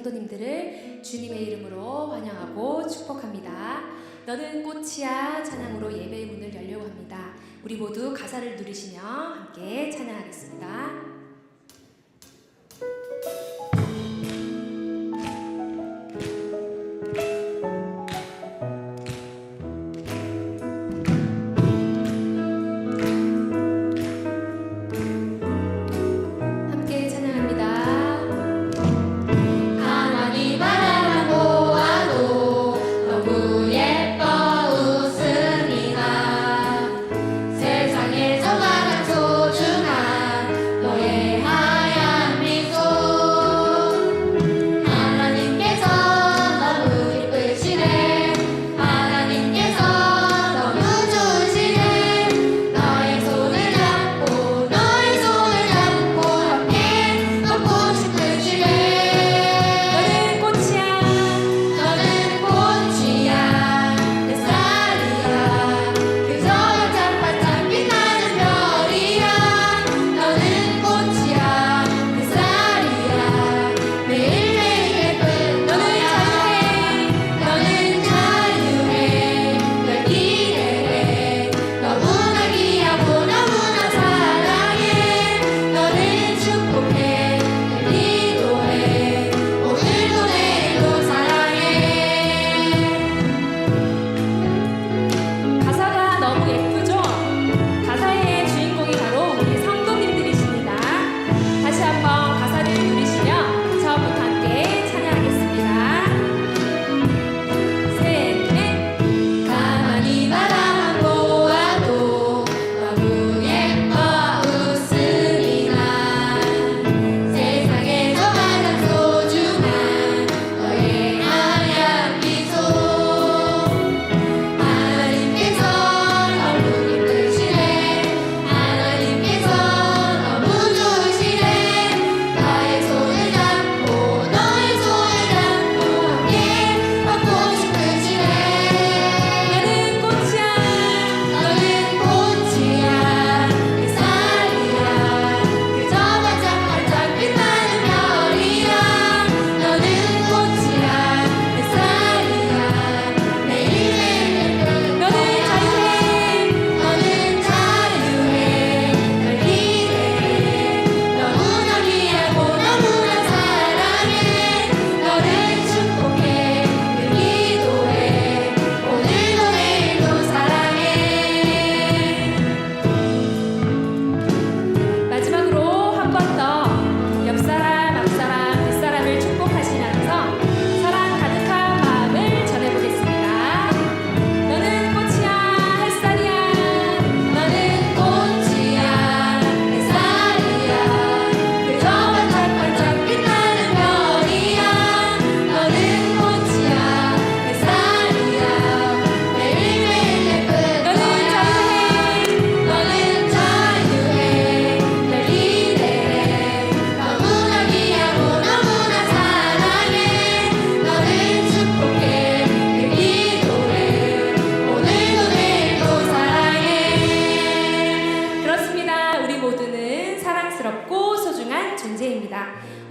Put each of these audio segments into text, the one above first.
성도님들을 주님의 이름으로 환영하고 축복합니다. 너는 꽃이야 찬양으로 예배의 문을 열려고 합니다. 우리 모두 가사를 누리시며 함께 찬양하겠습니다.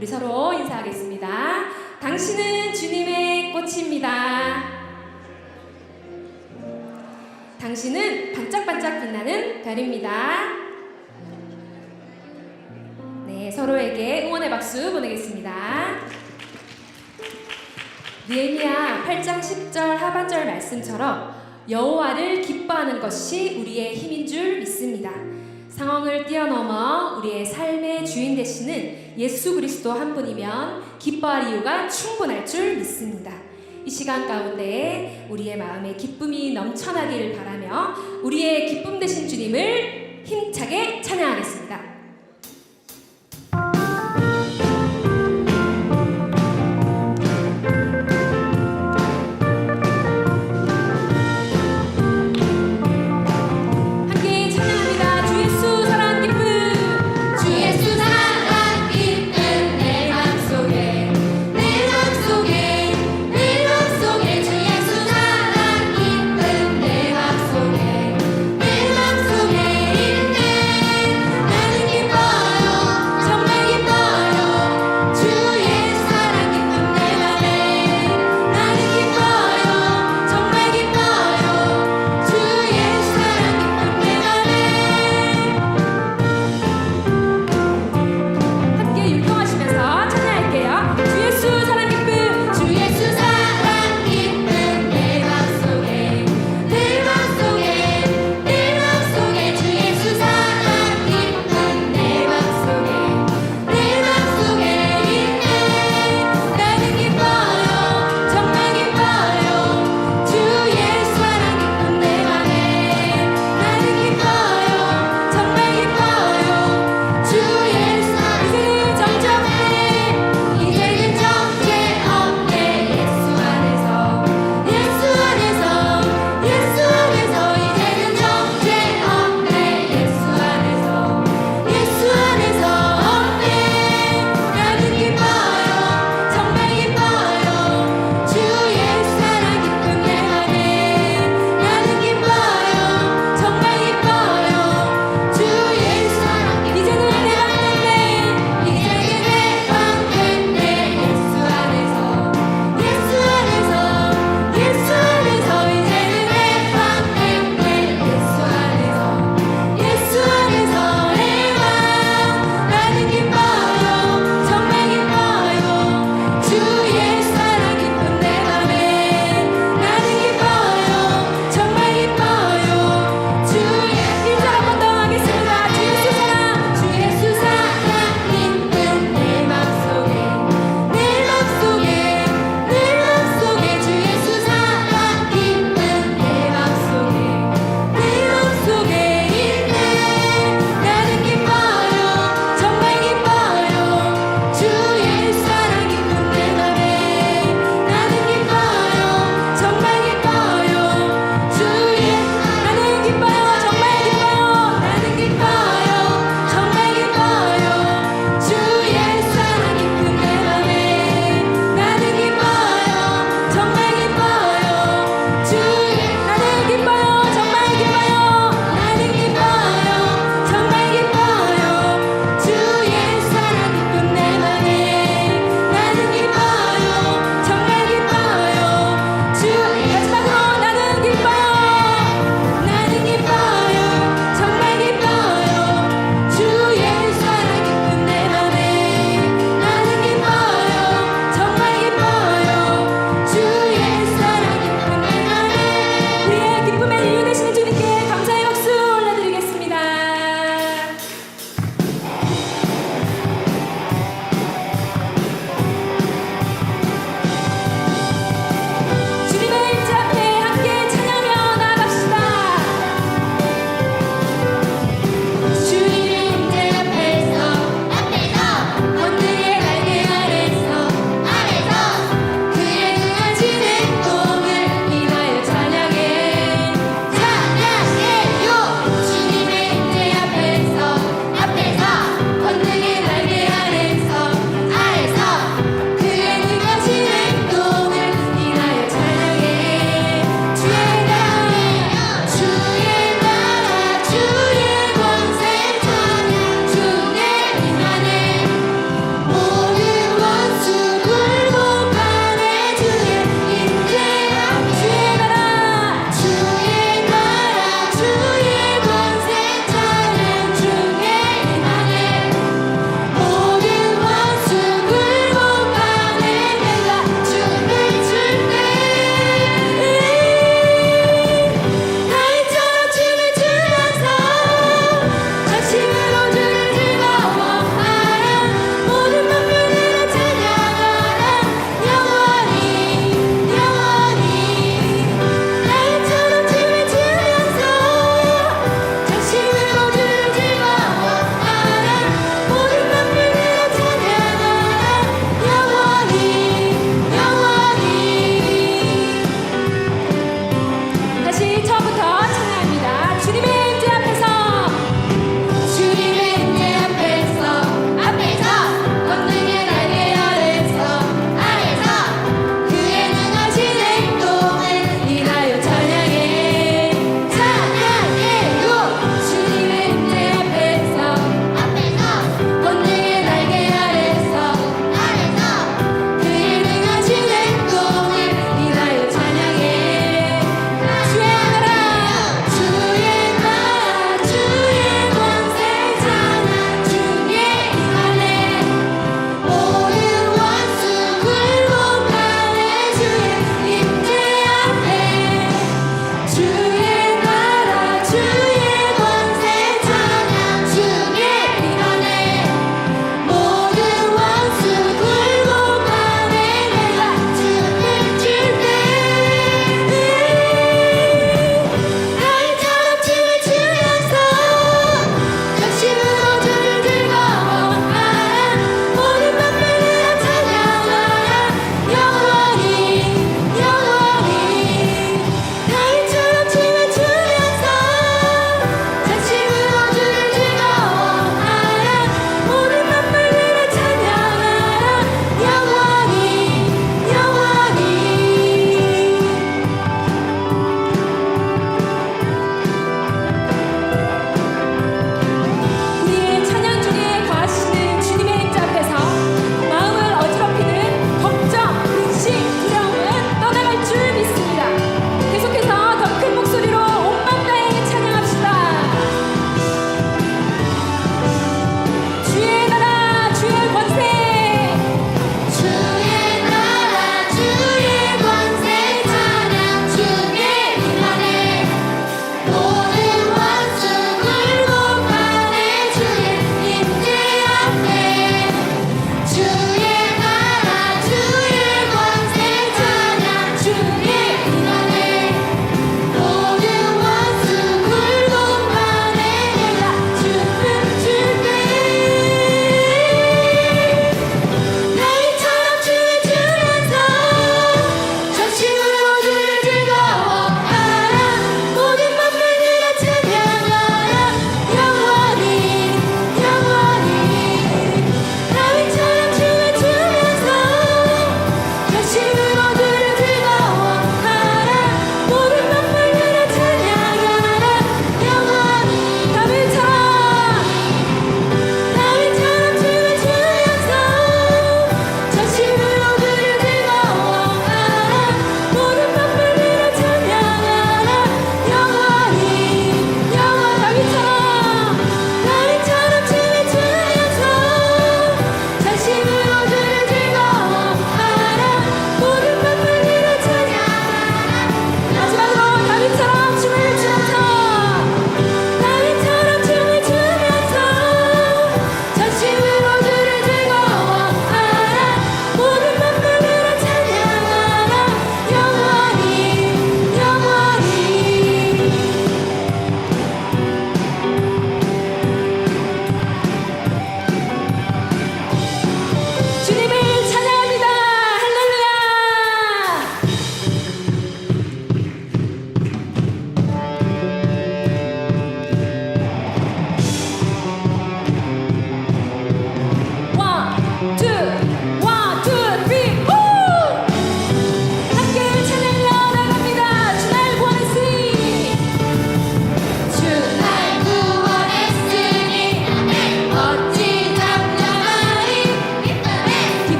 우리 서로 인사하겠습니다. 당신은 주님의 꽃입니다. 당신은 반짝반짝 빛나는 별입니다. 네, 서로에게 응원의 박수 보내겠습니다. 느헤미야 8장 10절 하반절 말씀처럼 여호와를 기뻐하는 것이 우리의 힘인 줄 믿습니다. 상황을 뛰어넘어 우리의 삶의 주인 되시는 예수 그리스도 한 분이면 기뻐할 이유가 충분할 줄 믿습니다. 이 시간 가운데 우리의 마음에 기쁨이 넘쳐나기를 바라며 우리의 기쁨 되신 주님을 힘차게 찬양하겠습니다. 나는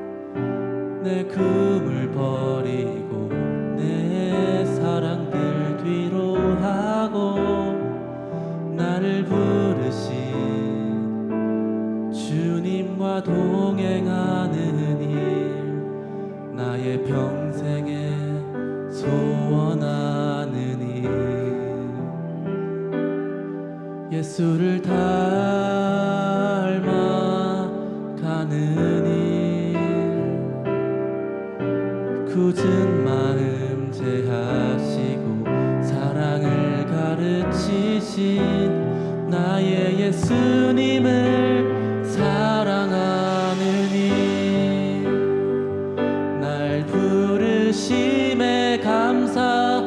바르는 내 금을 버리고 내 사랑들 뒤로 하고 나를 부르신 주님과 동행하는 일 나의 평생에 소원하는 일 예수를 닮아 가는 일 굳은 마음 제하시고 사랑을 가르치신 나의 예수님을 사랑하는 일날 부르심에 감사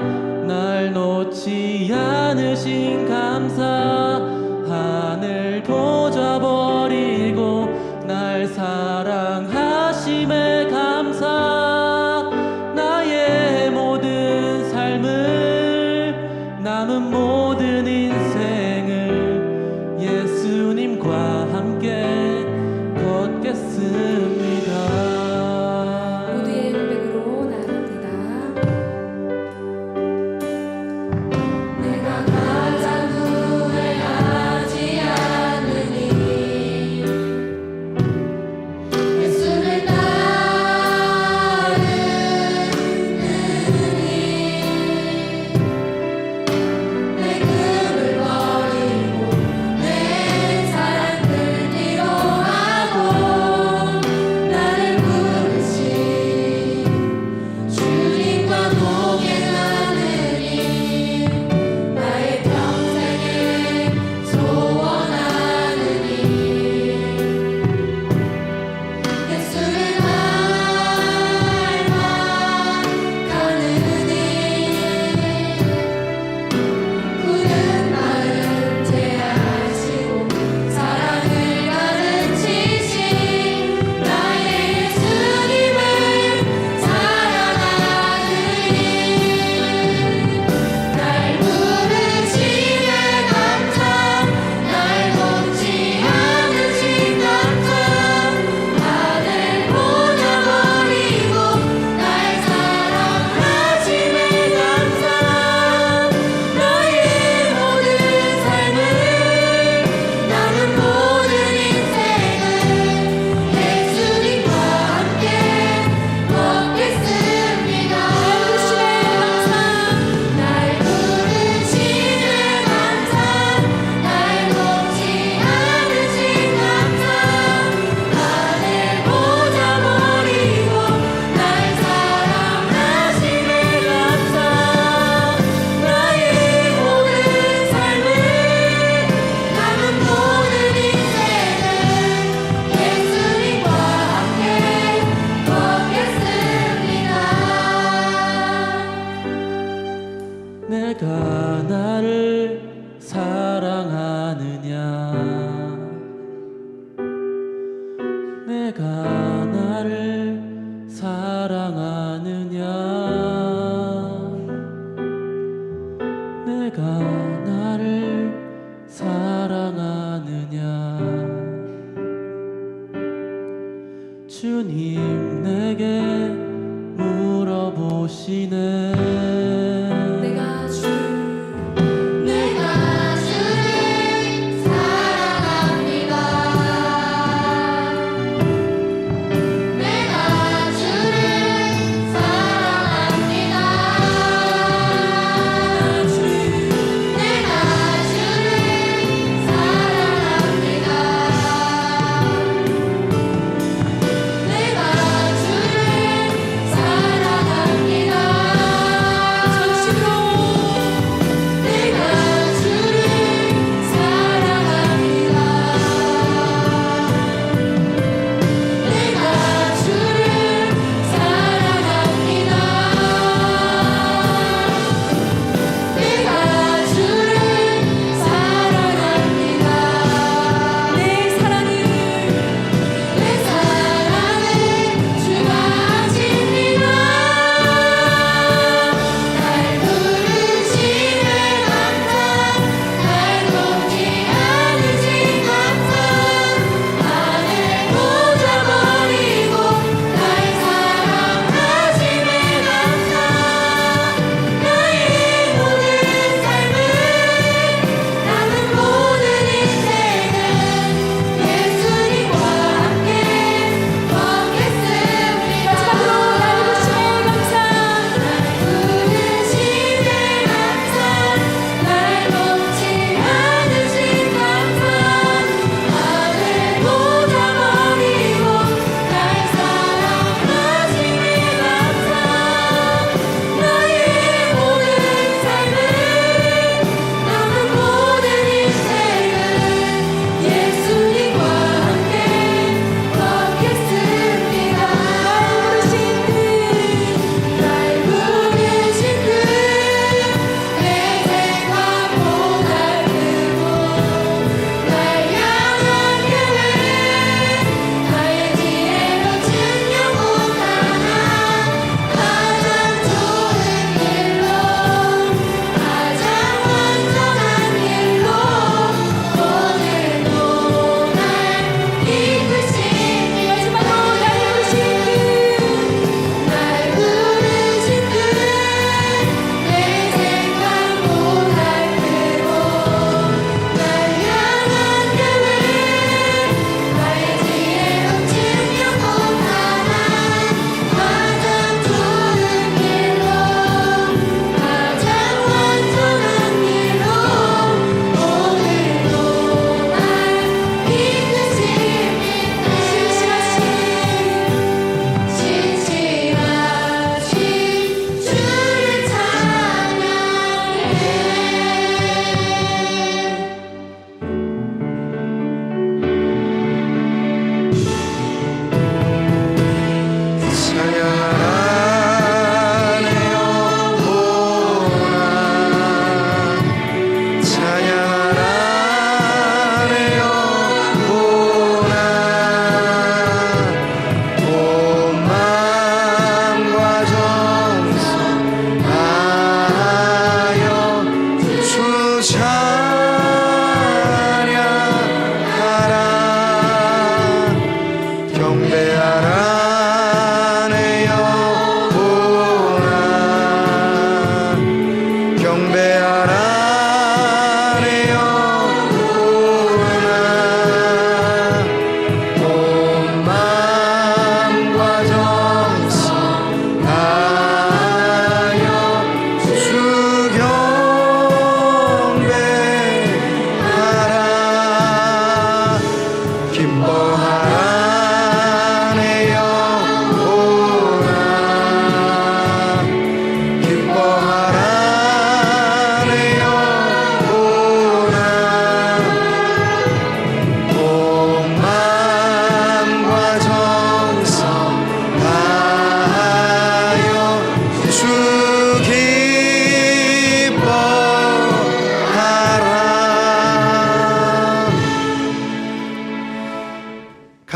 날 놓지 않으신 감사 하늘 보좌 버리고 날 사랑하심에 감사 나의 모든 삶을 남은 모든 인생을 예수님과 함께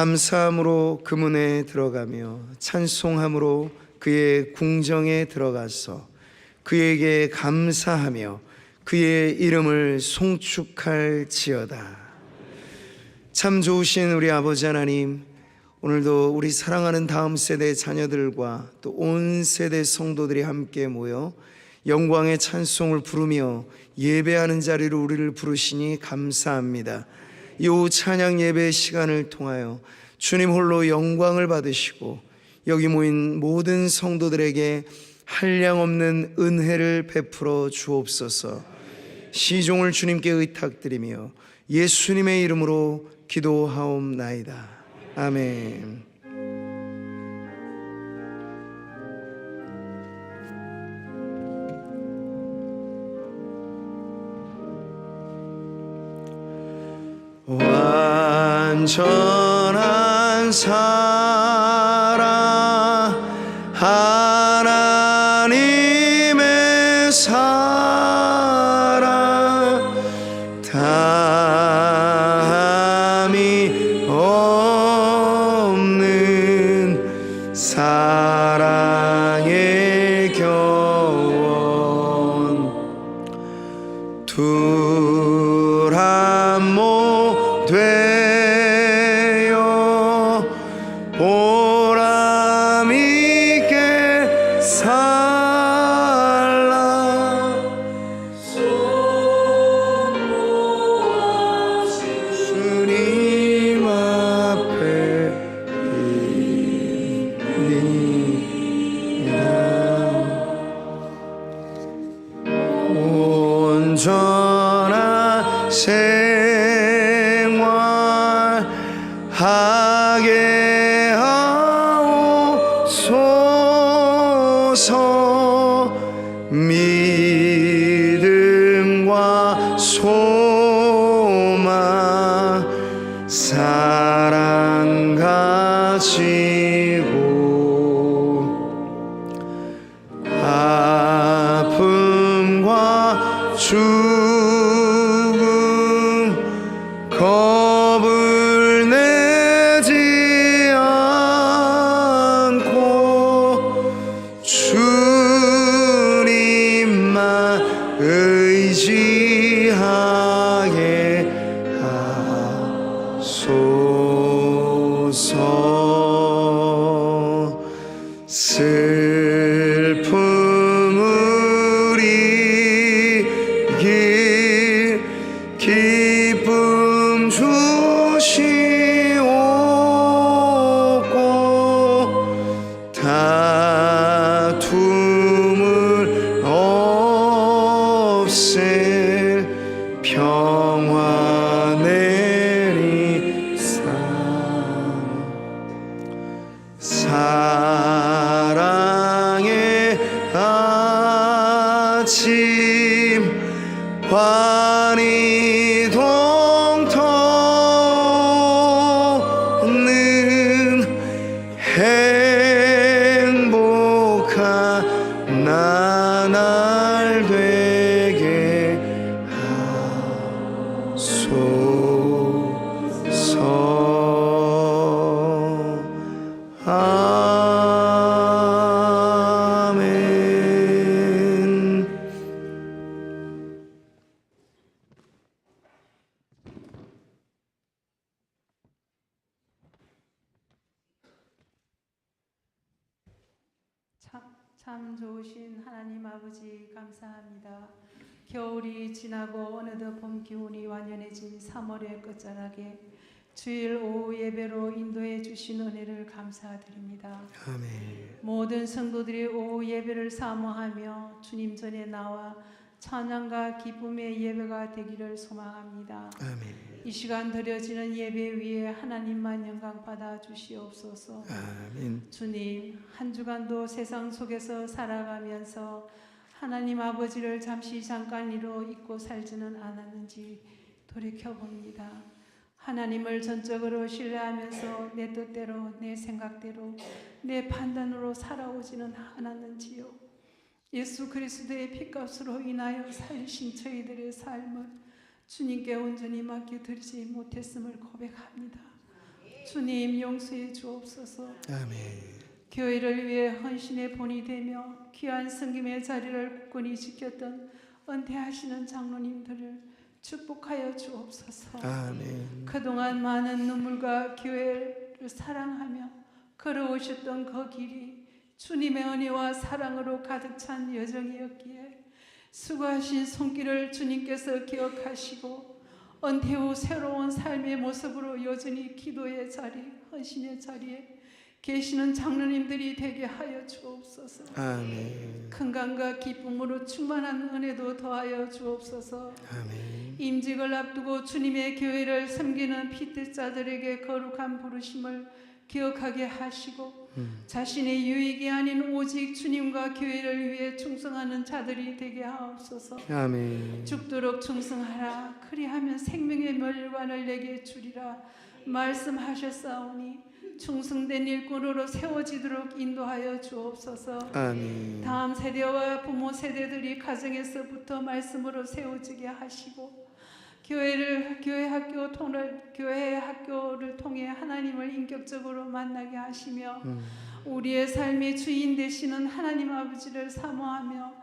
감사함으로 그 문에 들어가며 찬송함으로 그의 궁정에 들어가서 그에게 감사하며 그의 이름을 송축할지어다. 참 좋으신 우리 아버지 하나님, 오늘도 우리 사랑하는 다음 세대 자녀들과 또 온 세대 성도들이 함께 모여 영광의 찬송을 부르며 예배하는 자리로 우리를 부르시니 감사합니다. 이 오후 찬양 예배 시간을 통하여 주님 홀로 영광을 받으시고 여기 모인 모든 성도들에게 한량없는 은혜를 베풀어 주옵소서. 시종을 주님께 의탁드리며 예수님의 이름으로 기도하옵나이다. 아멘. 완전한 사랑, 하나님의 사랑, 다함이 없는 사랑의 교원, 둘한모 되어 보람 있게 살라. 주님 앞에 온전한 생활 하게 하옵소서. 믿음과 소망 사랑 가지고 아픔과 죽음 겁을 내지 않고 주님만 의지하게 하소서. 슬픔을 이길 기쁨 주시옵고 다툼을 없앨 평화 내리사. 사랑의 아침 환히 동터는 행복한 나날 되게 하소서. 아멘. 참 좋으신 하나님 아버지 감사합니다. 겨울이 지나고 어느덧 봄 기운이 완연해진 3월의 끝자락에 주일 오후 예배로 인도해 주신 은혜를 감사드립니다. 아멘. 모든 성도들이 오후 예배를 사모하며 주님 전에 나와 찬양과 기쁨의 예배가 되기를 소망합니다. 아멘. 이 시간 드려지는 예배 위에 하나님만 영광 받아 주시옵소서. 아멘. 주님, 한 주간도 세상 속에서 살아가면서 하나님 아버지를 잠깐이로 잊고 살지는 않았는지 돌이켜봅니다. 하나님을 전적으로 신뢰하면서 내 뜻대로, 내 생각대로, 내 판단으로 살아오지는 않았는지요. 예수 그리스도의 피값으로 인하여 살리신 저희들의 삶을 주님께 온전히 맡겨드리지 못했음을 고백합니다. 주님 용서해 주옵소서. 아멘. 교회를 위해 헌신의 본이 되며 귀한 성김의 자리를 굳건히 지켰던 은퇴하시는 장로님들을 축복하여 주옵소서. 아멘. 그동안 많은 눈물과 교회를 사랑하며 걸어오셨던 그 길이 주님의 은혜와 사랑으로 가득 찬 여정이었기에 수고하신 손길을 주님께서 기억하시고 은퇴 후 새로운 삶의 모습으로 여전히 기도의 자리, 헌신의 자리에 계시는 장로님들이 되게 하여 주옵소서. 아멘. 건강과 기쁨으로 충만한 은혜도 더하여 주옵소서. 아멘. 임직을 앞두고 주님의 교회를 섬기는 피태자들에게 거룩한 부르심을 기억하게 하시고 자신의 유익이 아닌 오직 주님과 교회를 위해 충성하는 자들이 되게 하옵소서. 아멘. 죽도록 충성하라. 그리하면 생명의 멸관을 내게 주리라 말씀하셨사오니 충성된 일꾼으로 세워지도록 인도하여 주옵소서. 아멘. 다음 세대와 부모 세대들이 가정에서부터 말씀으로 세워지게 하시고 교회 학교를 통해 하나님을 인격적으로 만나게 하시며 우리의 삶의 주인 되시는 하나님 아버지를 사모하며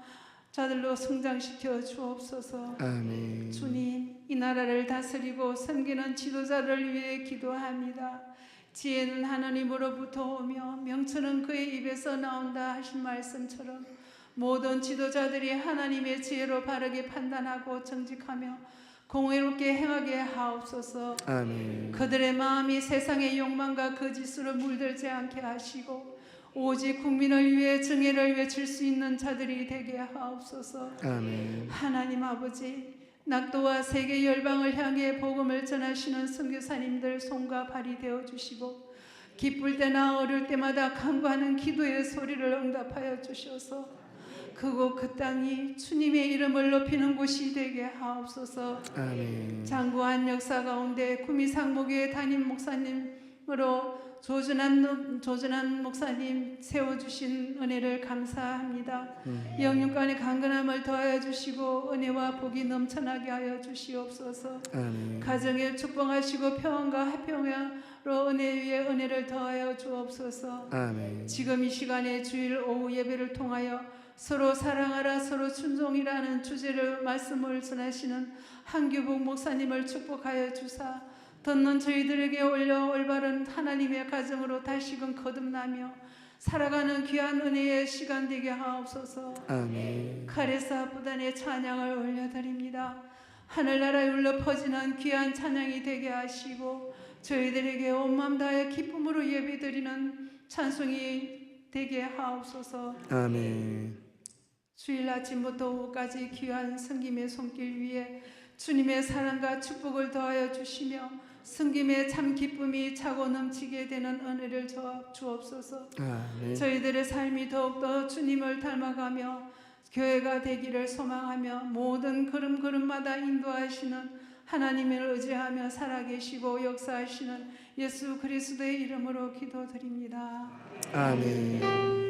자들로 성장시켜 주옵소서. 아멘. 주님, 이 나라를 다스리고 섬기는 지도자를 위해 기도합니다. 지혜는 하나님으로부터 오며 명철은 그의 입에서 나온다 하신 말씀처럼 모든 지도자들이 하나님의 지혜로 바르게 판단하고 정직하며 공의롭게 행하게 하옵소서. 아멘. 그들의 마음이 세상의 욕망과 거짓으로 물들지 않게 하시고 오직 국민을 위해 정의를 외칠 수 있는 자들이 되게 하옵소서. 아멘. 하나님 아버지, 낙도와 세계 열방을 향해 복음을 전하시는 선교사님들 손과 발이 되어 주시고 기쁠 때나 어릴 때마다 간구하는 기도의 소리를 응답하여 주셔서 그곳 그 땅이 주님의 이름을 높이는 곳이 되게 하옵소서. 아멘. 장구한 역사 가운데 구미상목의 담임 목사님으로 조준한 목사님 세워주신 은혜를 감사합니다. 영육간의 강건함을 더하여 주시고 은혜와 복이 넘쳐나게 하여 주시옵소서. 아멘. 가정을 축복하시고 평안과 화평으로 은혜 위에 은혜를 더하여 주옵소서. 아멘. 지금 이 시간에 주일 오후 예배를 통하여 서로 사랑하라 서로 순종이라는 주제를 말씀을 전하시는 한규복 목사님을 축복하여 주사 듣는 저희들에게 올려 올바른 하나님의 가정으로 다시금 거듭나며 살아가는 귀한 은혜의 시간 되게 하옵소서. 아멘. 카레사 부단의 찬양을 올려드립니다. 하늘나라에 울려 퍼지는 귀한 찬양이 되게 하시고 저희들에게 온 마음 다해 기쁨으로 예배드리는 찬송이 되게 하옵소서. 아멘. 주일 아침부터 오후까지 귀한 성김의 손길 위에 주님의 사랑과 축복을 더하여 주시며 성김의 참 기쁨이 차고 넘치게 되는 은혜를 주옵소서. 아멘. 저희들의 삶이 더욱더 주님을 닮아가며 교회가 되기를 소망하며 모든 걸음걸음마다 인도하시는 하나님을 의지하며 살아계시고 역사하시는 예수 그리스도의 이름으로 기도드립니다. 아멘.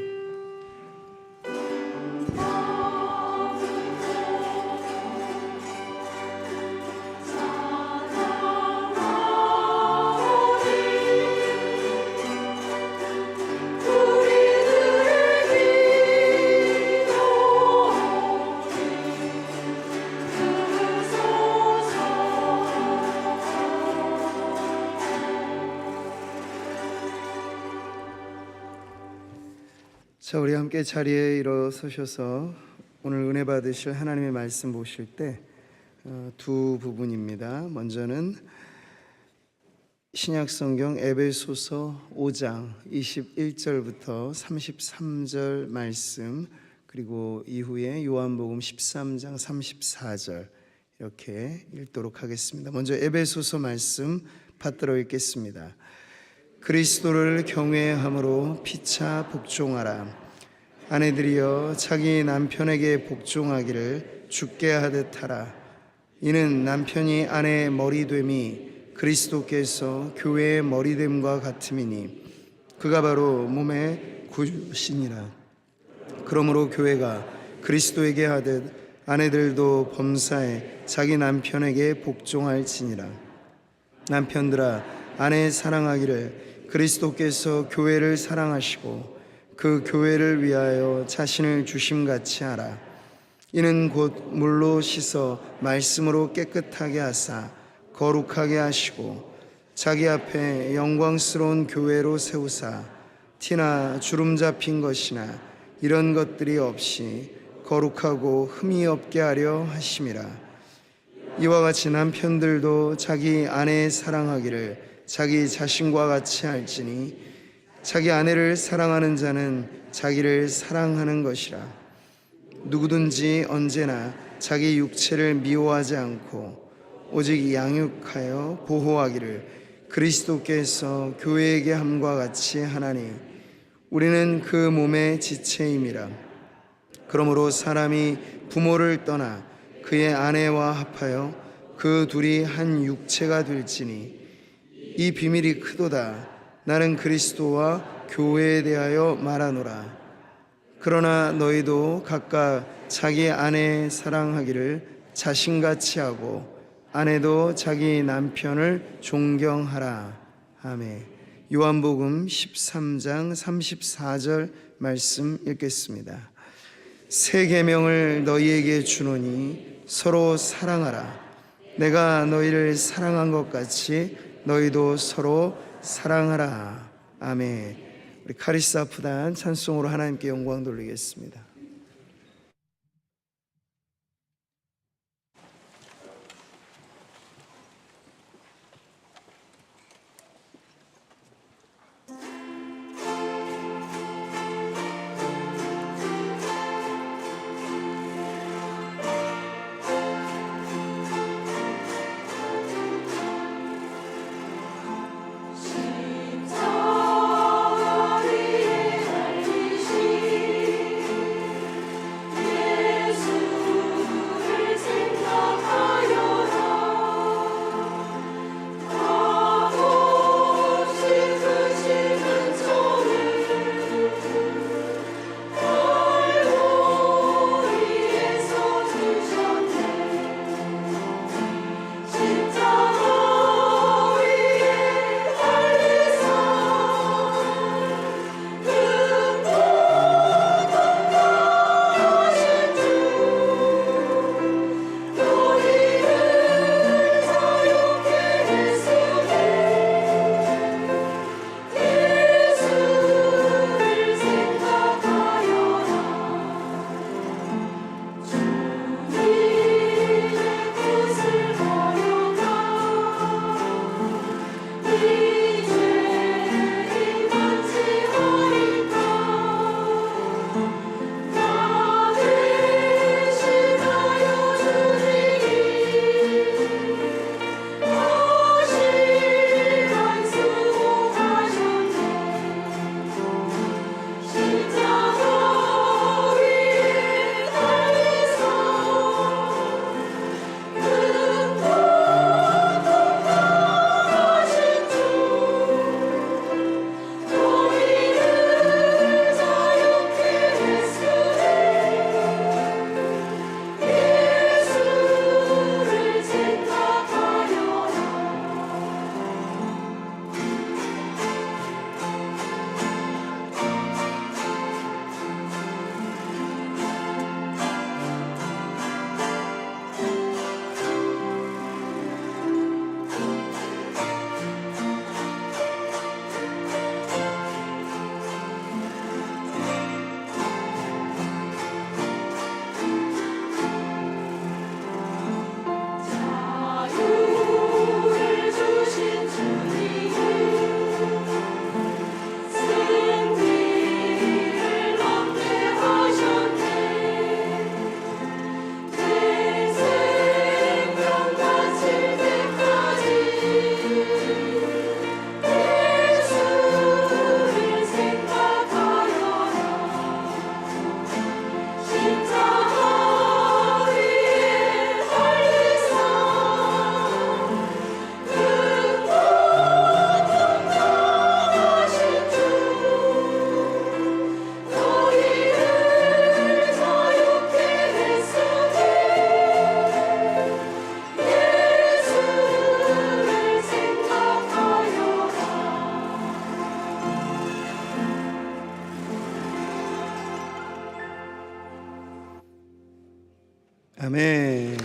자, 우리 함께 자리에 일어서셔서 오늘 은혜 받으실 하나님의 말씀 보실 때 두 부분입니다. 먼저는 신약성경 에베소서 5장 21절부터 33절 말씀, 그리고 이후에 요한복음 13장 34절 이렇게 읽도록 하겠습니다. 먼저 에베소서 말씀 받들어 읽겠습니다. 그리스도를 경외함으로 피차 복종하라. 아내들이여 자기 남편에게 복종하기를 주께 하듯 하라. 이는 남편이 아내의 머리됨이 그리스도께서 교회의 머리됨과 같음이니 그가 바로 몸의 구주시니라. 그러므로 교회가 그리스도에게 하듯 아내들도 범사에 자기 남편에게 복종할지니라. 남편들아 아내 사랑하기를 그리스도께서 교회를 사랑하시고 그 교회를 위하여 자신을 주심같이 하라. 이는 곧 물로 씻어 말씀으로 깨끗하게 하사 거룩하게 하시고 자기 앞에 영광스러운 교회로 세우사 티나 주름 잡힌 것이나 이런 것들이 없이 거룩하고 흠이 없게 하려 하심이라. 이와 같이 남편들도 자기 아내 사랑하기를 자기 자신과 같이 할지니 자기 아내를 사랑하는 자는 자기를 사랑하는 것이라. 누구든지 언제나 자기 육체를 미워하지 않고 오직 양육하여 보호하기를 그리스도께서 교회에게 함과 같이 하나니 우리는 그 몸의 지체임이라. 그러므로 사람이 부모를 떠나 그의 아내와 합하여 그 둘이 한 육체가 될지니 이 비밀이 크도다. 나는 그리스도와 교회에 대하여 말하노라. 그러나 너희도 각각 자기 아내 사랑하기를 자신같이 하고 아내도 자기 남편을 존경하라. 아멘. 요한복음 13장 34절 말씀 읽겠습니다. 새 계명을 너희에게 주노니 서로 사랑하라. 내가 너희를 사랑한 것 같이 너희도 서로 사랑하라. 아멘. 우리 카리스 아프단 찬송으로 하나님께 영광 돌리겠습니다. 십자가 위에 달리신 아멘.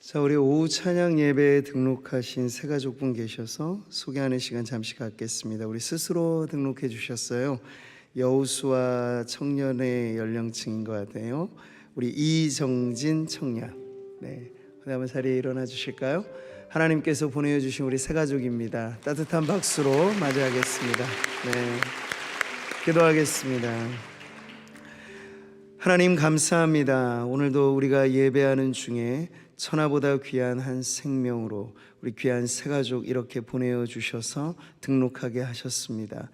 자, 우리 오후 찬양 예배에 등록하신 세 가족분 계셔서 소개하는 시간 잠시 갖겠습니다. 우리 스스로 등록해 주셨어요. 여우수와 청년의 연령층인 것 같아요. 우리 이정진 청년. 네, 그다음에 자리에 일어나 주실까요? 하나님께서 보내주신 우리 세 가족입니다. 따뜻한 박수로 맞이하겠습니다. 네, 기도하겠습니다. 하나님 감사합니다. 오늘도 우리가 예배하는 중에 천하보다 귀한 한 생명으로 우리 귀한 새 가족 이렇게 보내주셔서 등록하게 하셨습니다.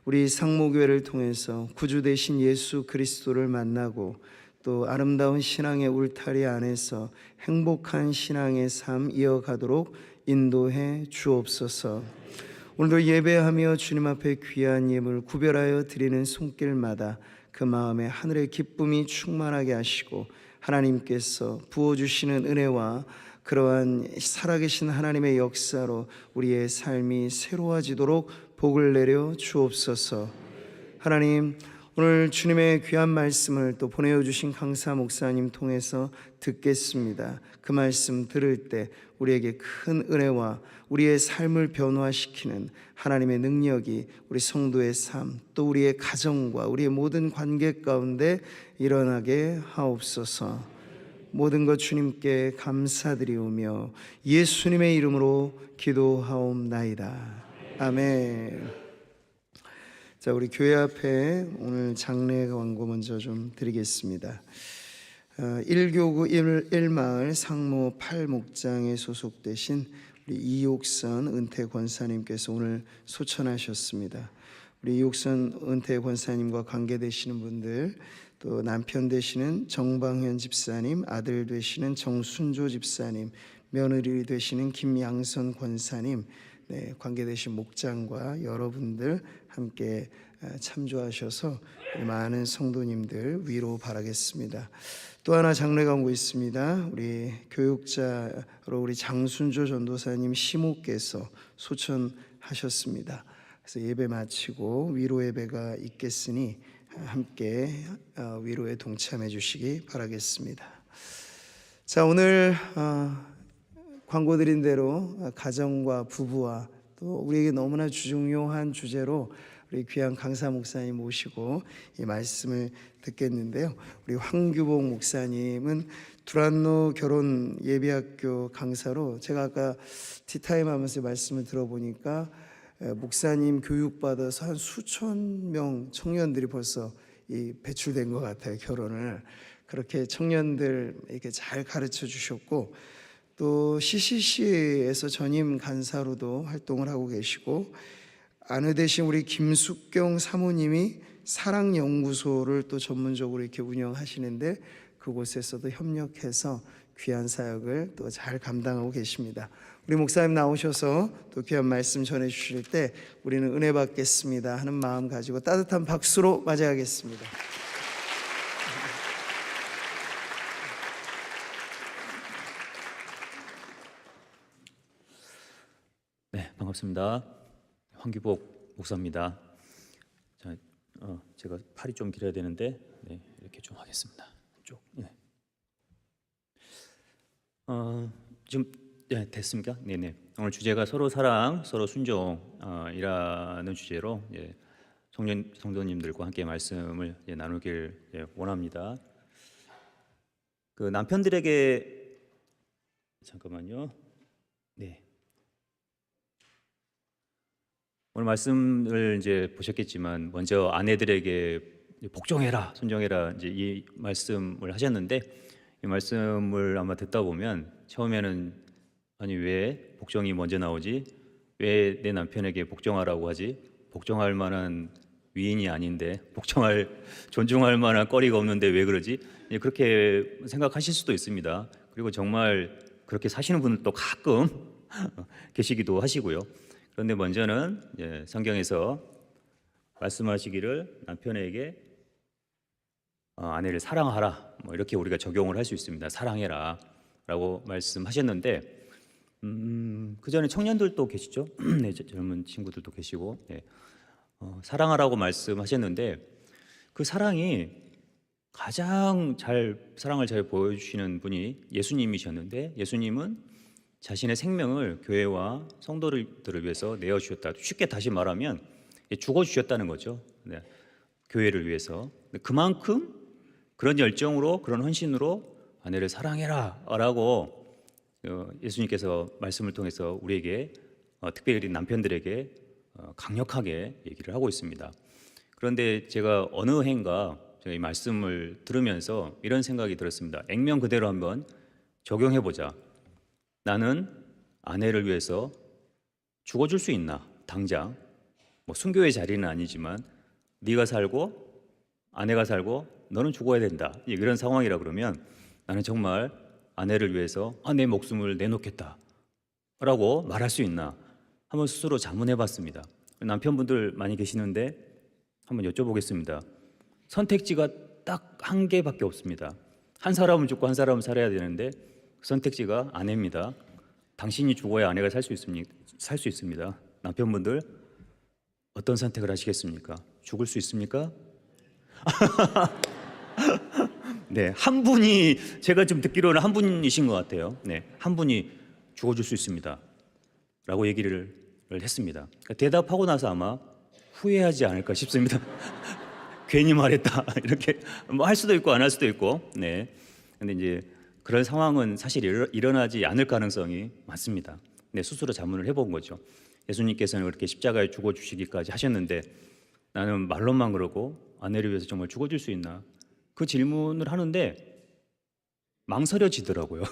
우리 상모교회를 통해서 구주 되신 예수 그리스도를 만나고 또 아름다운 신앙의 울타리 안에서 행복한 신앙의 삶 이어가도록 인도해 주옵소서. 오늘도 예배하며 주님 앞에 귀한 예물 구별하여 드리는 손길마다 그 마음에 하늘의 기쁨이 충만하게 하시고 하나님께서 부어주시는 은혜와 그러한 살아계신 하나님의 역사로 우리의 삶이 새로워지도록 복을 내려 주옵소서. 하나님, 오늘 주님의 귀한 말씀을 또 보내주신 강사 목사님 통해서 듣겠습니다. 그 말씀 들을 때 우리에게 큰 은혜와 우리의 삶을 변화시키는 하나님의 능력이 우리 성도의 삶 또 우리의 가정과 우리의 모든 관계 가운데 일어나게 하옵소서. 모든 것 주님께 감사드리오며 예수님의 이름으로 기도하옵나이다. 아멘. 자, 우리 교회 앞에 오늘 장례 광고 먼저 좀 드리겠습니다. 1교구 1마을 상모 8목장에 소속되신 우리 이옥선 은퇴 권사님께서 오늘 소천하셨습니다. 우리 이옥선 은퇴 권사님과 관계되시는 분들, 또 남편 되시는 정방현 집사님, 아들 되시는 정순조 집사님, 며느리 되시는 김양선 권사님, 네, 관계되신 목장과 여러분들 함께 참조하셔서 많은 성도님들 위로 바라겠습니다. 또 하나 장례 광고 있습니다. 우리 교육자로 우리 장순조 전도사님 시모께서 소천하셨습니다. 그래서 예배 마치고 위로 예배가 있겠으니 함께 위로에 동참해 주시기 바라겠습니다. 자, 오늘 광고 드린 대로 가정과 부부와 또 우리에게 너무나 중요한 주제로 우리 귀한 강사 목사님 모시고 이 말씀을 듣겠는데요. 우리 황규복 목사님은 두란노 결혼 예비학교 강사로 제가 아까 티타임 하면서 말씀을 들어보니까 목사님 교육받아서 한 수천 명 청년들이 벌써 배출된 것 같아요. 결혼을 그렇게 청년들에게 잘 가르쳐 주셨고 또 CCC에서 전임 간사로도 활동을 하고 계시고 아내 되신 우리 김숙경 사모님이 사랑연구소를 또 전문적으로 이렇게 운영하시는데 그곳에서도 협력해서 귀한 사역을 또 잘 감당하고 계십니다. 우리 목사님 나오셔서 또 귀한 말씀 전해 주실 때 우리는 은혜 받겠습니다 하는 마음 가지고 따뜻한 박수로 맞이하겠습니다. 네, 반갑습니다. 황규복 목사입니다. 자, 제가 팔이 좀 길어야 되는데 네, 이렇게 좀 하겠습니다. 쭉. 네. 지금 네, 됐습니까? 네네. 오늘 주제가 서로 사랑, 서로 순종이라는 주제로 성도님들과 함께 말씀을 나누길 원합니다. 그 남편들에게 잠깐만요. 네. 오늘 말씀을 이제 보셨겠지만 먼저 아내들에게 복종해라, 순종해라 이제 이 말씀을 하셨는데 이 말씀을 아마 듣다 보면 처음에는 아니 왜 복종이 먼저 나오지? 왜 내 남편에게 복종하라고 하지? 복종할 만한 위인이 아닌데 존중할 만한 거리가 없는데 왜 그러지? 그렇게 생각하실 수도 있습니다. 그리고 정말 그렇게 사시는 분들도 가끔 계시기도 하시고요. 그런데 먼저는 성경에서 말씀하시기를 남편에게 아내를 사랑하라 이렇게 우리가 적용을 할 수 있습니다. 사랑해라 라고 말씀하셨는데 그 전에 청년들도 계시죠? 네, 젊은 친구들도 계시고 사랑하라고 말씀하셨는데 그 사랑이 가장 사랑을 잘 보여주시는 분이 예수님이셨는데 예수님은 자신의 생명을 교회와 성도들을 위해서 내어주셨다. 쉽게 다시 말하면 죽어주셨다는 거죠. 네, 교회를 위해서. 그만큼 그런 열정으로 그런 헌신으로 아내를 사랑해라 라고 예수님께서 말씀을 통해서 우리에게 특별히 남편들에게 강력하게 얘기를 하고 있습니다. 그런데 제가 어느 해인가 제가 이 말씀을 들으면서 이런 생각이 들었습니다. 액면 그대로 한번 적용해보자. 나는 아내를 위해서 죽어줄 수 있나? 당장 뭐 순교의 자리는 아니지만 네가 살고 아내가 살고 너는 죽어야 된다. 이런 상황이라 그러면 나는 정말 아내를 위해서 내 목숨을 내놓겠다 라고 말할 수 있나? 한번 스스로 자문해봤습니다. 남편분들 많이 계시는데 한번 여쭤보겠습니다. 선택지가 딱 한 개밖에 없습니다. 한 사람은 죽고 한 사람은 살아야 되는데 그 선택지가 아내입니다. 당신이 죽어야 아내가 살 수 있습니다. 남편분들 어떤 선택을 하시겠습니까? 죽을 수 있습니까? 네, 한 분이 제가 좀 듣기로는 한 분이신 것 같아요. 네, 한 분이 죽어줄 수 있습니다. 라고 얘기를 했습니다. 그러니까 대답하고 나서 아마 후회하지 않을까 싶습니다. 괜히 말했다 이렇게 뭐 할 수도 있고 안 할 수도 있고. 네, 근데 이제 그런 상황은 사실 일어나지 않을 가능성이 많습니다. 네, 스스로 자문을 해본 거죠. 예수님께서는 그렇게 십자가에 죽어주시기까지 하셨는데 나는 말로만 그러고 아내를 위해서 정말 죽어줄 수 있나? 그 질문을 하는데 망설여지더라고요.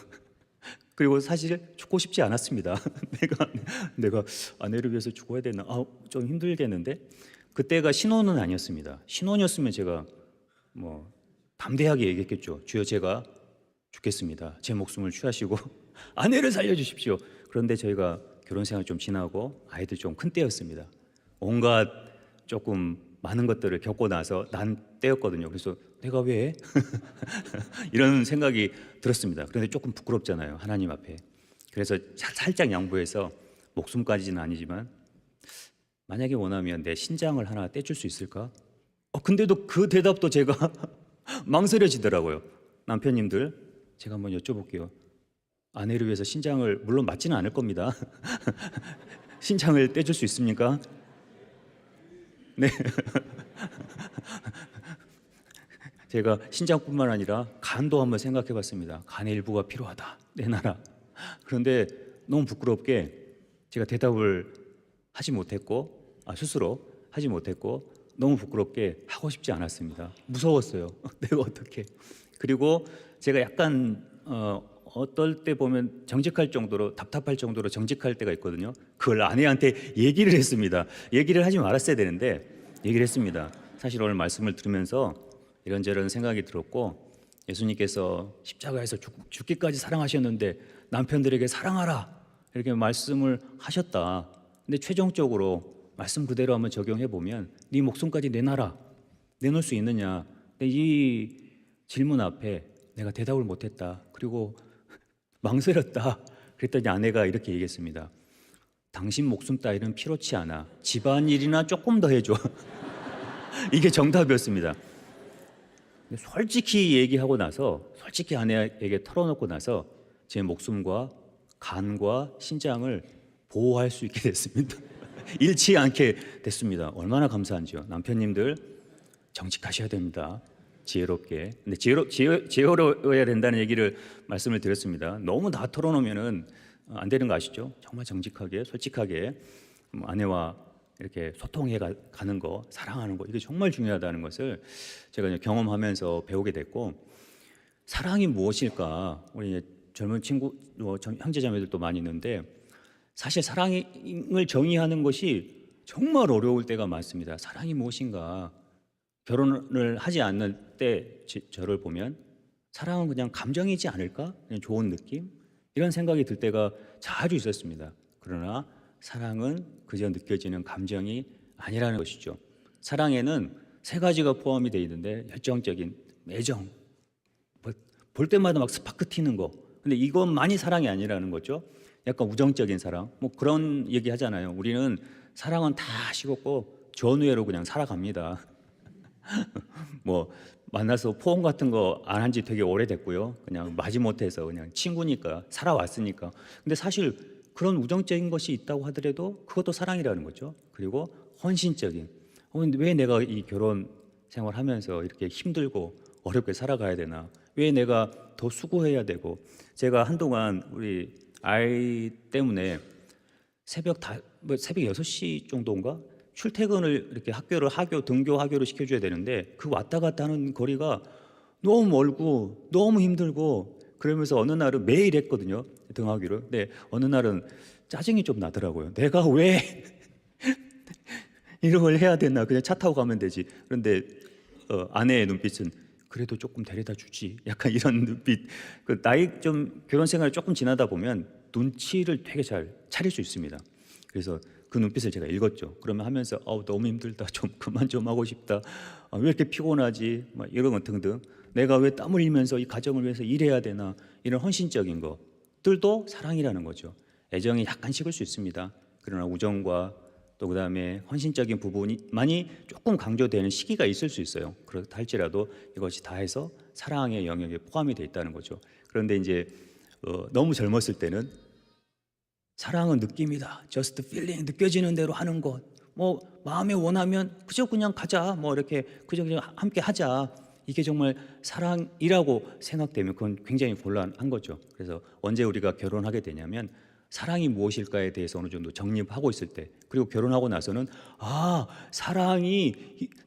그리고 사실 죽고 싶지 않았습니다. 내가 아내를 위해서 죽어야 되나? 좀 힘들겠는데 그때가 신혼은 아니었습니다. 신혼이었으면 제가 뭐 담대하게 얘기했겠죠. 주여 제가 죽겠습니다. 제 목숨을 취하시고 아내를 살려주십시오. 그런데 저희가 결혼 생활 좀 지나고 아이들 좀 큰 때였습니다. 온갖 조금 많은 것들을 겪고 나서 난 때였거든요. 그래서 내가 왜 이런 생각이 들었습니다. 그런데 조금 부끄럽잖아요. 하나님 앞에. 그래서 살짝 양보해서 목숨까지는 아니지만 만약에 원하면 내 신장을 하나 떼줄 수 있을까? 근데도 그 대답도 제가 망설여지더라고요. 남편님들 제가 한번 여쭤볼게요. 아내를 위해서 신장을 물론 맞지는 않을 겁니다. 신장을 떼줄 수 있습니까? 네. 제가 신장뿐만 아니라 간도 한번 생각해봤습니다. 간의 일부가 필요하다. 내놔라. 그런데 너무 부끄럽게 제가 대답을 하지 못했고 스스로 하지 못했고 너무 부끄럽게 하고 싶지 않았습니다. 무서웠어요. 내가 어떻게. 그리고 제가 약간 어떨 때 보면 정직할 정도로 답답할 정도로 정직할 때가 있거든요. 그걸 아내한테 얘기를 했습니다. 얘기를 하지 말았어야 되는데 얘기를 했습니다. 사실 오늘 말씀을 들으면서 이런저런 생각이 들었고 예수님께서 십자가에서 죽기까지 사랑하셨는데 남편들에게 사랑하라 이렇게 말씀을 하셨다. 근데 최종적으로 말씀 그대로 한번 적용해 보면 네 목숨까지 내놔라. 내놓을 수 있느냐. 근데 이 질문 앞에 내가 대답을 못했다. 그리고 망설였다. 그랬더니 아내가 이렇게 얘기했습니다. 당신 목숨 따위는 필요치 않아. 집안일이나 조금 더 해줘. 이게 정답이었습니다. 솔직히 얘기하고 나서 솔직히 아내에게 털어놓고 나서 제 목숨과 간과 신장을 보호할 수 있게 됐습니다. 잃지 않게 됐습니다. 얼마나 감사한지요. 남편님들 정직하셔야 됩니다. 지혜롭게. 근데 지혜로워야 된다는 얘기를 말씀을 드렸습니다. 너무 다 털어놓으면은 안 되는 거 아시죠? 정말 정직하게 솔직하게 아내와 이렇게 소통해 가는 거, 사랑하는 거 이게 정말 중요하다는 것을 제가 경험하면서 배우게 됐고 사랑이 무엇일까? 우리 젊은 친구, 형제자매들도 많이 있는데 사실 사랑을 정의하는 것이 정말 어려울 때가 많습니다. 사랑이 무엇인가? 결혼을 하지 않는 때 저를 보면 사랑은 그냥 감정이지 않을까? 그냥 좋은 느낌? 이런 생각이 들 때가 자주 있었습니다. 그러나 사랑은 그저 느껴지는 감정이 아니라는 것이죠. 사랑에는 세 가지가 포함이 되어 있는데 열정적인 애정, 볼 때마다 막 스파크 튀는 거. 근데 이것만이 사랑이 아니라는 거죠. 약간 우정적인 사랑, 뭐 그런 얘기 하잖아요. 우리는 사랑은 다 식었고 전우애로 그냥 살아갑니다. 뭐 만나서 포옹 같은 거 안 한 지 되게 오래됐고요. 그냥 마지못해서 그냥 친구니까 살아왔으니까. 근데 사실 그런 우정적인 것이 있다고 하더라도 그것도 사랑이라는 거죠. 그리고 헌신적인. 왜 내가 이 결혼 생활하면서 이렇게 힘들고 어렵게 살아가야 되나? 왜 내가 더 수고해야 되고? 제가 한동안 우리 아이 때문에 새벽 6시 정도인가 출퇴근을 이렇게 등교 하교를 시켜줘야 되는데 그 왔다 갔다 하는 거리가 너무 멀고 너무 힘들고 그러면서 어느 날은 매일 했거든요, 등하교를. 근데 어느 날은 짜증이 좀 나더라고요. 내가 왜 이런 걸 해야 되나? 그냥 차 타고 가면 되지. 그런데 아내의 눈빛은 그래도 조금 데려다 주지. 약간 이런 눈빛. 그 나이 좀 결혼 생활이 조금 지나다 보면 눈치를 되게 잘 차릴 수 있습니다. 그래서 그 눈빛을 제가 읽었죠. 그러면 하면서 너무 힘들다. 좀 그만 좀 하고 싶다. 왜 이렇게 피곤하지? 막 이런 것 등등. 내가 왜 땀 흘리면서 이 가정을 위해서 일해야 되나? 이런 헌신적인 것들도 사랑이라는 거죠. 애정이 약간 식을 수 있습니다. 그러나 우정과 또 그다음에 헌신적인 부분이 조금 강조되는 시기가 있을 수 있어요. 그렇다 할지라도 이것이 다 해서 사랑의 영역에 포함이 돼 있다는 거죠. 그런데 이제 너무 젊었을 때는 사랑은 느낌이다. just feeling, 느껴지는 대로 하는 것. 뭐 마음에 원하면 그냥 가자. 뭐 이렇게 그냥 함께 하자. 이게 정말 사랑이라고 생각되면 그건 굉장히 곤란한 거죠. 그래서 언제 우리가 결혼하게 되냐면 사랑이 무엇일까에 대해서 어느 정도 정립하고 있을 때, 그리고 결혼하고 나서는 사랑이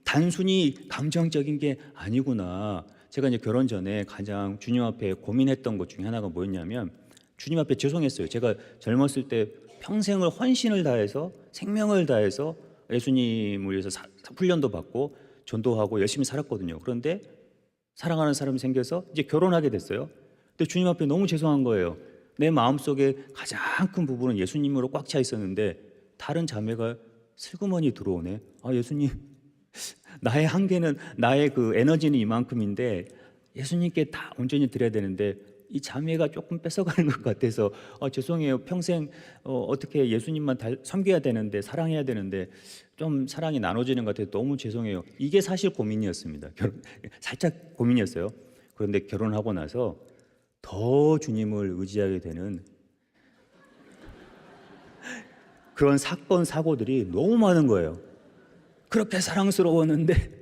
단순히 감정적인 게 아니구나. 제가 이제 결혼 전에 가장 주님 앞에 고민했던 것 중에 하나가 뭐였냐면 주님 앞에 죄송했어요. 제가 젊었을 때 평생을 헌신을 다해서 생명을 다해서 예수님을 위해서 훈련도 받고 전도하고 열심히 살았거든요. 그런데 사랑하는 사람이 생겨서 이제 결혼하게 됐어요. 근데 주님 앞에 너무 죄송한 거예요. 내 마음속에 가장 큰 부분은 예수님으로 꽉 차 있었는데 다른 자매가 슬그머니 들어오네. 예수님, 나의 한계는, 나의 그 에너지는 이만큼인데 예수님께 다 온전히 드려야 되는데 이 자매가 조금 뺏어가는 것 같아서 죄송해요. 평생 어떻게 예수님만 섬겨야 되는데 사랑해야 되는데 좀 사랑이 나눠지는 것 같아서 너무 죄송해요. 이게 사실 고민이었습니다. 살짝 고민이었어요. 그런데 결혼하고 나서 더 주님을 의지하게 되는 그런 사건 사고들이 너무 많은 거예요. 그렇게 사랑스러웠는데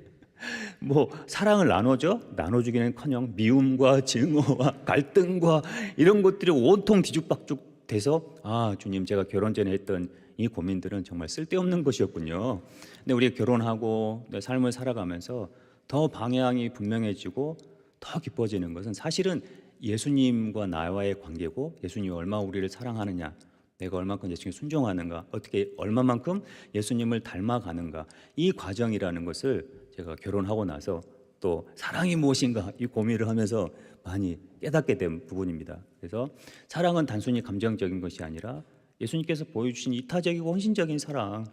뭐 사랑을 나눠주기는커녕 미움과 증오와 갈등과 이런 것들이 온통 뒤죽박죽 돼서 주님, 제가 결혼 전에 했던 이 고민들은 정말 쓸데없는 것이었군요. 근데 우리가 결혼하고 내 삶을 살아가면서 더 방향이 분명해지고 더 깊어지는 것은 사실은 예수님과 나와의 관계고, 예수님이 얼마나 우리를 사랑하느냐, 내가 얼마만큼 예수님께 순종하는가, 어떻게 얼마만큼 예수님을 닮아가는가, 이 과정이라는 것을 제가 결혼하고 나서 또 사랑이 무엇인가 이 고민을 하면서 많이 깨닫게 된 부분입니다. 그래서 사랑은 단순히 감정적인 것이 아니라 예수님께서 보여주신 이타적이고 헌신적인 사랑.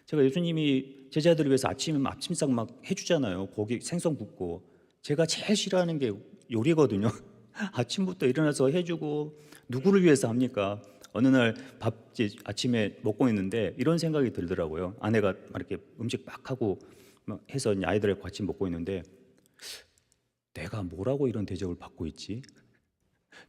제가 예수님이 제자들을 위해서 아침상 막 해주잖아요. 고기 생선 굽고. 제가 제일 싫어하는 게 요리거든요. 아침부터 일어나서 해주고 누구를 위해서 합니까? 어느 날 아침에 먹고 있는데 이런 생각이 들더라고요. 아내가 이렇게 음식 막 하고 해서 아이들과 같이 먹고 있는데 내가 뭐라고 이런 대접을 받고 있지?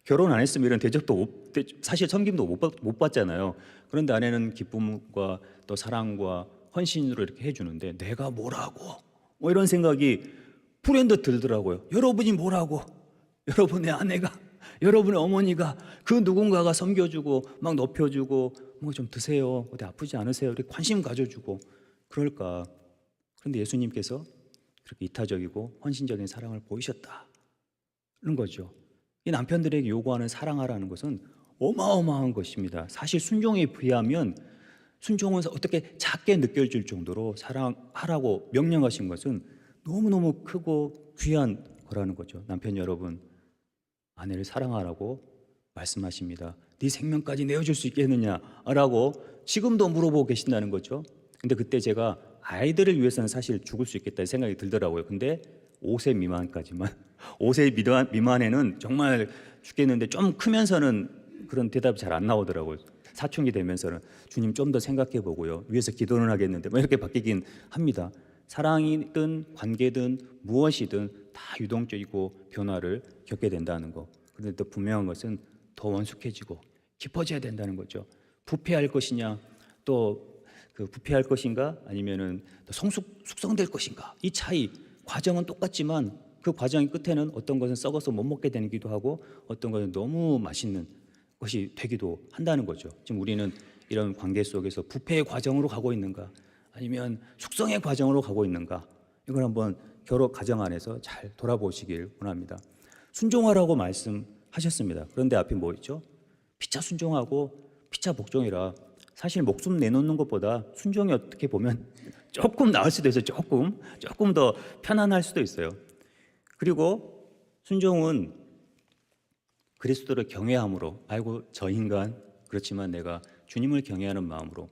결혼 안 했으면 이런 대접도 사실 섬김도 못 받잖아요. 그런데 아내는 기쁨과 또 사랑과 헌신으로 이렇게 해주는데 내가 뭐라고? 이런 생각이 불현듯 들더라고요. 여러분이 뭐라고? 여러분의 아내가, 여러분의 어머니가 그 누군가가 섬겨주고 막 높여주고 뭐 좀 드세요, 어디 아프지 않으세요, 이렇게 관심 가져주고 그럴까? 그런데 예수님께서 그렇게 이타적이고 헌신적인 사랑을 보이셨다는 거죠. 이 남편들에게 요구하는 사랑하라는 것은 어마어마한 것입니다. 사실 순종에 비하면 순종은 어떻게 작게 느껴질 정도로 사랑하라고 명령하신 것은 너무너무 크고 귀한 거라는 거죠. 남편 여러분, 아내를 사랑하라고 말씀하십니다. 네 생명까지 내어줄 수 있겠느냐라고 지금도 물어보고 계신다는 거죠. 근데 그때 제가 아이들을 위해서는 사실 죽을 수 있겠다는 생각이 들더라고요. 근데 5세 미만까지만, 5세 미만에는 정말 죽겠는데 좀 크면서는 그런 대답이 잘 안 나오더라고요. 사춘기 되면서는 주님 좀 더 생각해 보고요, 위해서 기도는 하겠는데 뭐 이렇게 바뀌긴 합니다. 사랑이든 관계든 무엇이든 다 유동적이고 변화를 겪게 된다는 거. 그런데 또 분명한 것은 더 원숙해지고 깊어져야 된다는 거죠. 부패할 것이냐, 또 그 부패할 것인가, 아니면은 숙성될 것인가. 이 차이, 과정은 똑같지만 그 과정의 끝에는 어떤 것은 썩어서 못 먹게 되기도 하고 어떤 것은 너무 맛있는 것이 되기도 한다는 거죠. 지금 우리는 이런 관계 속에서 부패의 과정으로 가고 있는가, 아니면 숙성의 과정으로 가고 있는가, 이걸 한번 결혼 가정 안에서 잘 돌아보시길 원합니다. 순종하라고 말씀하셨습니다. 그런데 앞에 뭐 있죠? 피차 순종하고 피차 복종이라. 사실 목숨 내놓는 것보다 순종이 어떻게 보면 조금 나을 수도 있어요. 조금 더 편안할 수도 있어요. 그리고 순종은 그리스도를 경외함으로, 아이고 저 인간 그렇지만 내가 주님을 경외하는 마음으로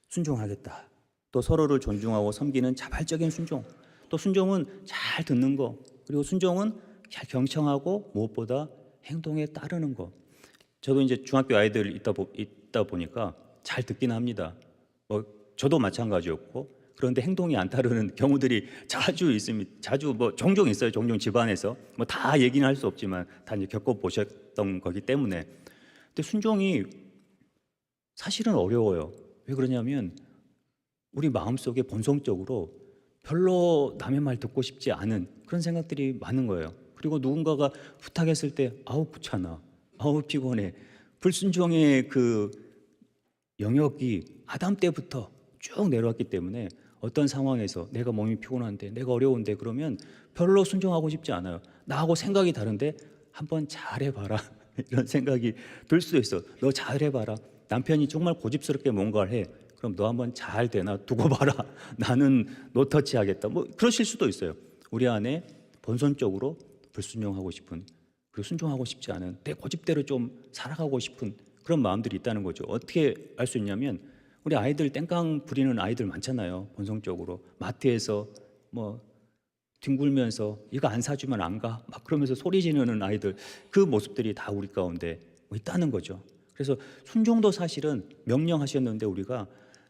순종하겠다. 또 서로를 존중하고 섬기는 자발적인 순종. 또 순종은 잘 듣는 거. 그리고 순종은 잘 경청하고 무엇보다 행동에 따르는 거. 저도 이제 중학교 아이들 있다 보니까 잘 듣긴 합니다. 저도 마찬가지였고, 그런데 행동이 안 따르는 경우들이 자주 있습니다. 자주 종종 있어요. 종종 집안에서 다 얘기는 할 수 없지만 다 이제 겪어 보셨던 거기 때문에. 근데 순종이 사실은 어려워요. 왜 그러냐면 우리 마음속에 본성적으로 별로 남의 말 듣고 싶지 않은 그런 생각들이 많은 거예요. 그리고 누군가가 부탁했을 때 아우 귀찮아, 아우 피곤해. 불순종의 그 영역이 아담 때부터 쭉 내려왔기 때문에 어떤 상황에서 내가 몸이 피곤한데, 내가 어려운데, 그러면 별로 순종하고 싶지 않아요. 나하고 생각이 다른데 한번 잘해봐라 이런 생각이 들 수도 있어. 너 잘해봐라. 남편이 정말 고집스럽게 뭔가를 해. 그럼 너 한번 잘 되나 두고 봐라. 나는 노터치 하겠다. 그러실 수도 있어요. 우리 안에 본선적으로 불순종하고 싶은, 그리고 순종하고 싶지 않은, 내 고집대로 좀 살아가고 싶은 그런 마음들이 있다는 거죠. 어떻게 알 수 있냐면 우리 아이들 땡깡 부리는 아이들 많잖아요. 본성적으로 마트에서 뒹굴면서 이거 안 사주면 안 가, 막 그러면서 소리 지르는 아이들, 그 모습들이 다 우리 가운데 있다는 거죠. 그래서 순종도 사실은 명령하셨는데 우리가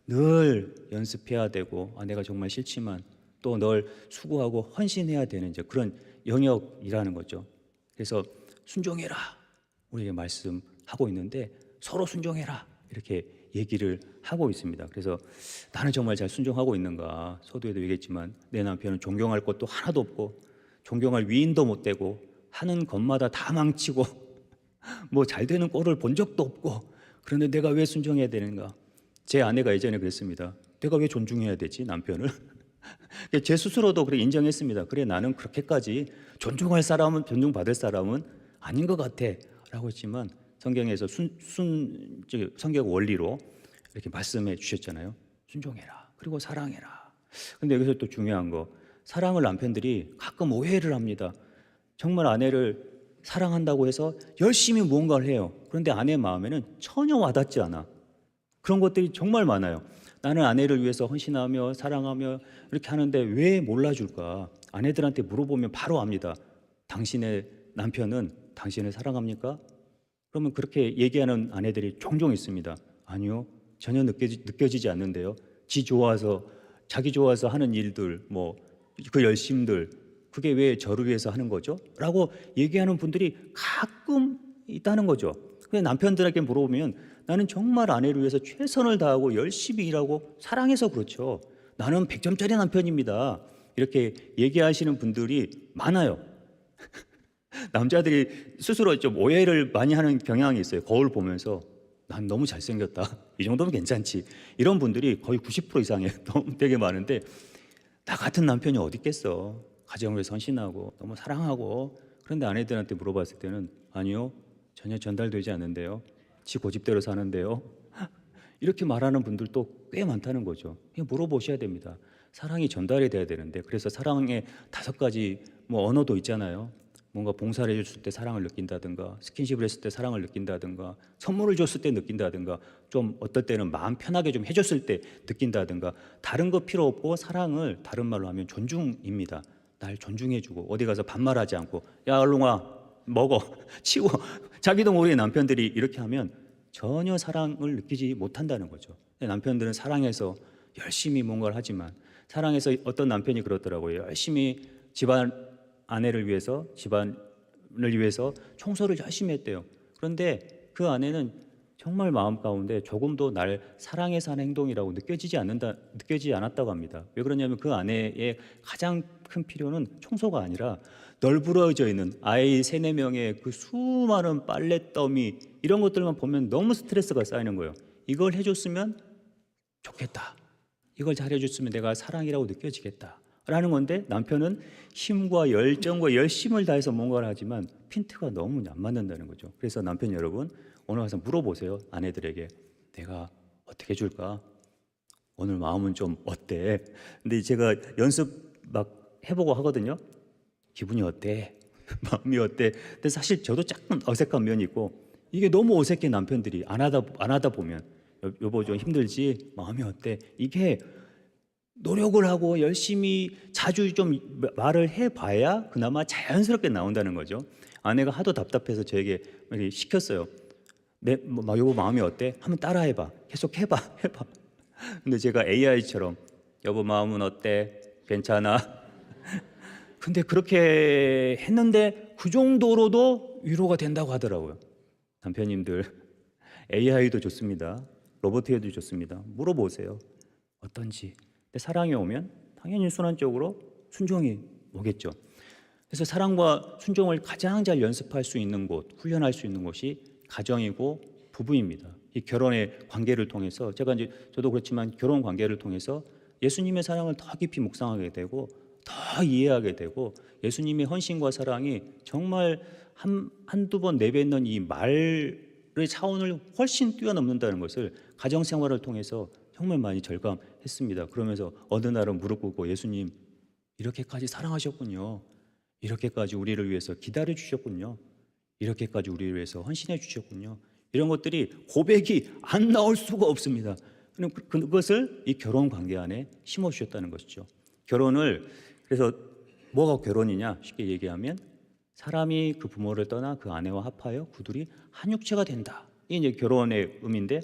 늘 연습해야 되고, 내가 정말 싫지만 또 널 수고하고 헌신해야 되는 이제 그런 영역이라는 거죠. 그래서 순종해라 우리에게 말씀하고 있는데 서로 순종해라 이렇게 얘기를 하고 있습니다. 그래서 나는 정말 잘 순종하고 있는가. 서두에도 얘기했지만 내 남편은 존경할 것도 하나도 없고 존경할 위인도 못 되고 하는 것마다 다 망치고 잘 되는 꼴을 본 적도 없고, 그런데 내가 왜 순종해야 되는가. 제 아내가 예전에 그랬습니다. 내가 왜 존중해야 되지 남편을. 제 스스로도 그렇게 인정했습니다. 그래, 나는 그렇게까지 존중할 사람은, 존중받을 사람은 아닌 것 같아 라고 했지만 성경에서 성경 원리로 이렇게 말씀해 주셨잖아요. 순종해라, 그리고 사랑해라. 근데 여기서 또 중요한 거, 사랑을 남편들이 가끔 오해를 합니다. 정말 아내를 사랑한다고 해서 열심히 무언가를 해요. 그런데 아내 마음에는 전혀 와닿지 않아. 그런 것들이 정말 많아요. 나는 아내를 위해서 헌신하며 사랑하며 이렇게 하는데 왜 몰라줄까? 아내들한테 물어보면 바로 압니다. 당신의 남편은 당신을 사랑합니까? 그러면 그렇게 얘기하는 아내들이 종종 있습니다. 아니요, 전혀 느껴지지 않는데요. 자기 좋아서 하는 일들, 그 열심들, 그게 왜 저를 위해서 하는 거죠? 라고 얘기하는 분들이 가끔 있다는 거죠. 근데 남편들에게 물어보면 나는 정말 아내를 위해서 최선을 다하고 열심히 일하고 사랑해서 그렇죠. 나는 100점짜리 남편입니다. 이렇게 얘기하시는 분들이 많아요. 남자들이 스스로 좀 오해를 많이 하는 경향이 있어요. 거울 보면서 난 너무 잘생겼다, 이 정도면 괜찮지, 이런 분들이 거의 90% 이상이에요. 너무 되게 많은데 나 같은 남편이 어디 있겠어. 가정을 위해서 헌신하고 너무 사랑하고. 그런데 아내들한테 물어봤을 때는 아니요, 전혀 전달되지 않는데요, 지 고집대로 사는데요, 이렇게 말하는 분들도 꽤 많다는 거죠. 그냥 물어보셔야 됩니다. 사랑이 전달이 돼야 되는데, 그래서 사랑의 5가지 언어도 있잖아요. 뭔가 봉사를 해줬을 때 사랑을 느낀다든가, 스킨십을 했을 때 사랑을 느낀다든가, 선물을 줬을 때 느낀다든가, 좀 어떨 때는 마음 편하게 좀 해줬을 때 느낀다든가. 다른 거 필요 없고 사랑을 다른 말로 하면 존중입니다. 날 존중해주고 어디 가서 반말하지 않고 야 얼른 와 먹어 치워. 자기도 모르게 남편들이 이렇게 하면 전혀 사랑을 느끼지 못한다는 거죠. 남편들은 사랑해서 열심히 뭔가를 하지만 사랑해서 어떤 남편이 그렇더라고요. 열심히 집안 아내를 위해서, 집안을 위해서 청소를 열심히 했대요. 그런데 그 아내는 정말 마음 가운데 조금도 날 사랑해서 하는 행동이라고 느껴지지 않았다고 합니다. 왜 그러냐면 그 아내의 가장 큰 필요는 청소가 아니라 널브러져 있는 아이 3-4명의 그 수많은 빨래 더미, 이런 것들만 보면 너무 스트레스가 쌓이는 거예요. 이걸 해줬으면 좋겠다. 이걸 잘해줬으면 내가 사랑이라고 느껴지겠다 라는 건데, 남편은 힘과 열정과 열심을 다해서 뭔가를 하지만 핀트가 너무 안 맞는다는 거죠. 그래서 남편 여러분, 오늘 가서 물어보세요. 아내들에게 내가 어떻게 해줄까? 오늘 마음은 좀 어때? 근데 제가 연습 막 해보고 하거든요. 기분이 어때? 마음이 어때? 근데 사실 저도 조금 어색한 면이 있고, 이게 너무 어색해. 남편들이 안 하다 보면 여보 좀 힘들지? 마음이 어때? 이게 노력을 하고 열심히 자주 좀 말을 해봐야 그나마 자연스럽게 나온다는 거죠. 아내가 하도 답답해서 저에게 이렇게 시켰어요. 여보 마음이 어때? 한번 따라해봐. 계속 해봐. 근데 제가 AI처럼 여보 마음은 어때? 괜찮아? 근데 그렇게 했는데 그 정도로도 위로가 된다고 하더라고요. 남편님들, AI도 좋습니다. 로봇에도 좋습니다. 물어보세요. 어떤지. 근데 사랑이 오면 당연히 순환적으로 순종이 오겠죠. 그래서 사랑과 순종을 가장 잘 연습할 수 있는 곳, 훈련할 수 있는 곳이 가정이고 부부입니다. 이 결혼의 관계를 통해서 저도 그렇지만 결혼 관계를 통해서 예수님의 사랑을 더 깊이 묵상하게 되고 더 이해하게 되고, 예수님의 헌신과 사랑이 정말 한두 번 내뱉는 이 말의 차원을 훨씬 뛰어넘는다는 것을 가정생활을 통해서 정말 많이 절감했습니다. 그러면서 어느 날은 무릎 꿇고 예수님 이렇게까지 사랑하셨군요. 이렇게까지 우리를 위해서 기다려 주셨군요. 이렇게까지 우리를 위해서 헌신해 주셨군요. 이런 것들이 고백이 안 나올 수가 없습니다. 그것을 이 결혼 관계 안에 심어 주셨다는 것이죠. 결혼을, 그래서 뭐가 결혼이냐? 쉽게 얘기하면 사람이 그 부모를 떠나 그 아내와 합하여 그 둘이 한 육체가 된다. 이게 이제 결혼의 의미인데,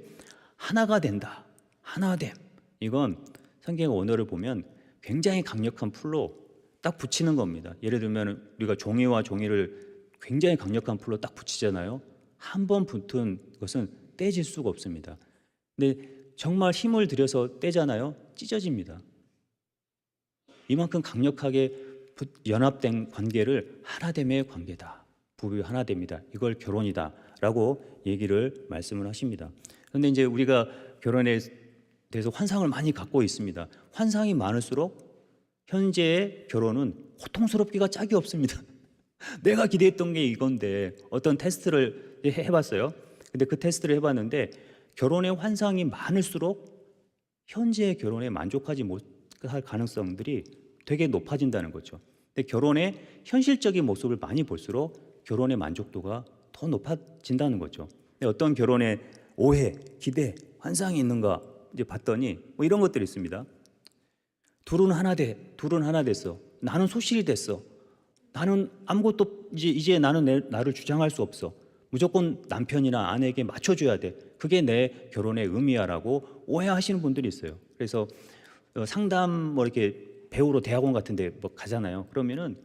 하나가 된다. 하나됨. 이건 성경의 언어를 보면 굉장히 강력한 풀로 딱 붙이는 겁니다. 예를 들면 우리가 종이와 종이를 굉장히 강력한 풀로 딱 붙이잖아요. 한 번 붙은 것은 떼질 수가 없습니다. 근데 정말 힘을 들여서 떼잖아요. 찢어집니다. 이만큼 강력하게 연합된 관계를 하나됨의 관계다. 부부의 하나됨이다. 이걸 결혼이다라고 말씀을 하십니다. 그런데 이제 우리가 결혼에 대해서 환상을 많이 갖고 있습니다. 환상이 많을수록 현재의 결혼은 고통스럽기가 짝이 없습니다. 내가 기대했던 게 이건데, 어떤 테스트를 해봤어요. 근데 그 테스트를 해봤는데 결혼의 환상이 많을수록 현재의 결혼에 만족하지 못할 가능성들이 되게 높아진다는 거죠. 근데 결혼의 현실적인 모습을 많이 볼수록 결혼의 만족도가 더 높아진다는 거죠. 근데 어떤 결혼의 오해, 기대, 환상이 있는가 이제 봤더니 뭐 이런 것들이 있습니다. 둘은 하나 됐어. 나는 소실이 됐어. 나는 아무것도 이제 나는 나를 주장할 수 없어. 무조건 남편이나 아내에게 맞춰줘야 돼. 그게 내 결혼의 의미야라고 오해하시는 분들이 있어요. 그래서 상담 이렇게 배우러 대학원 같은데 가잖아요. 그러면은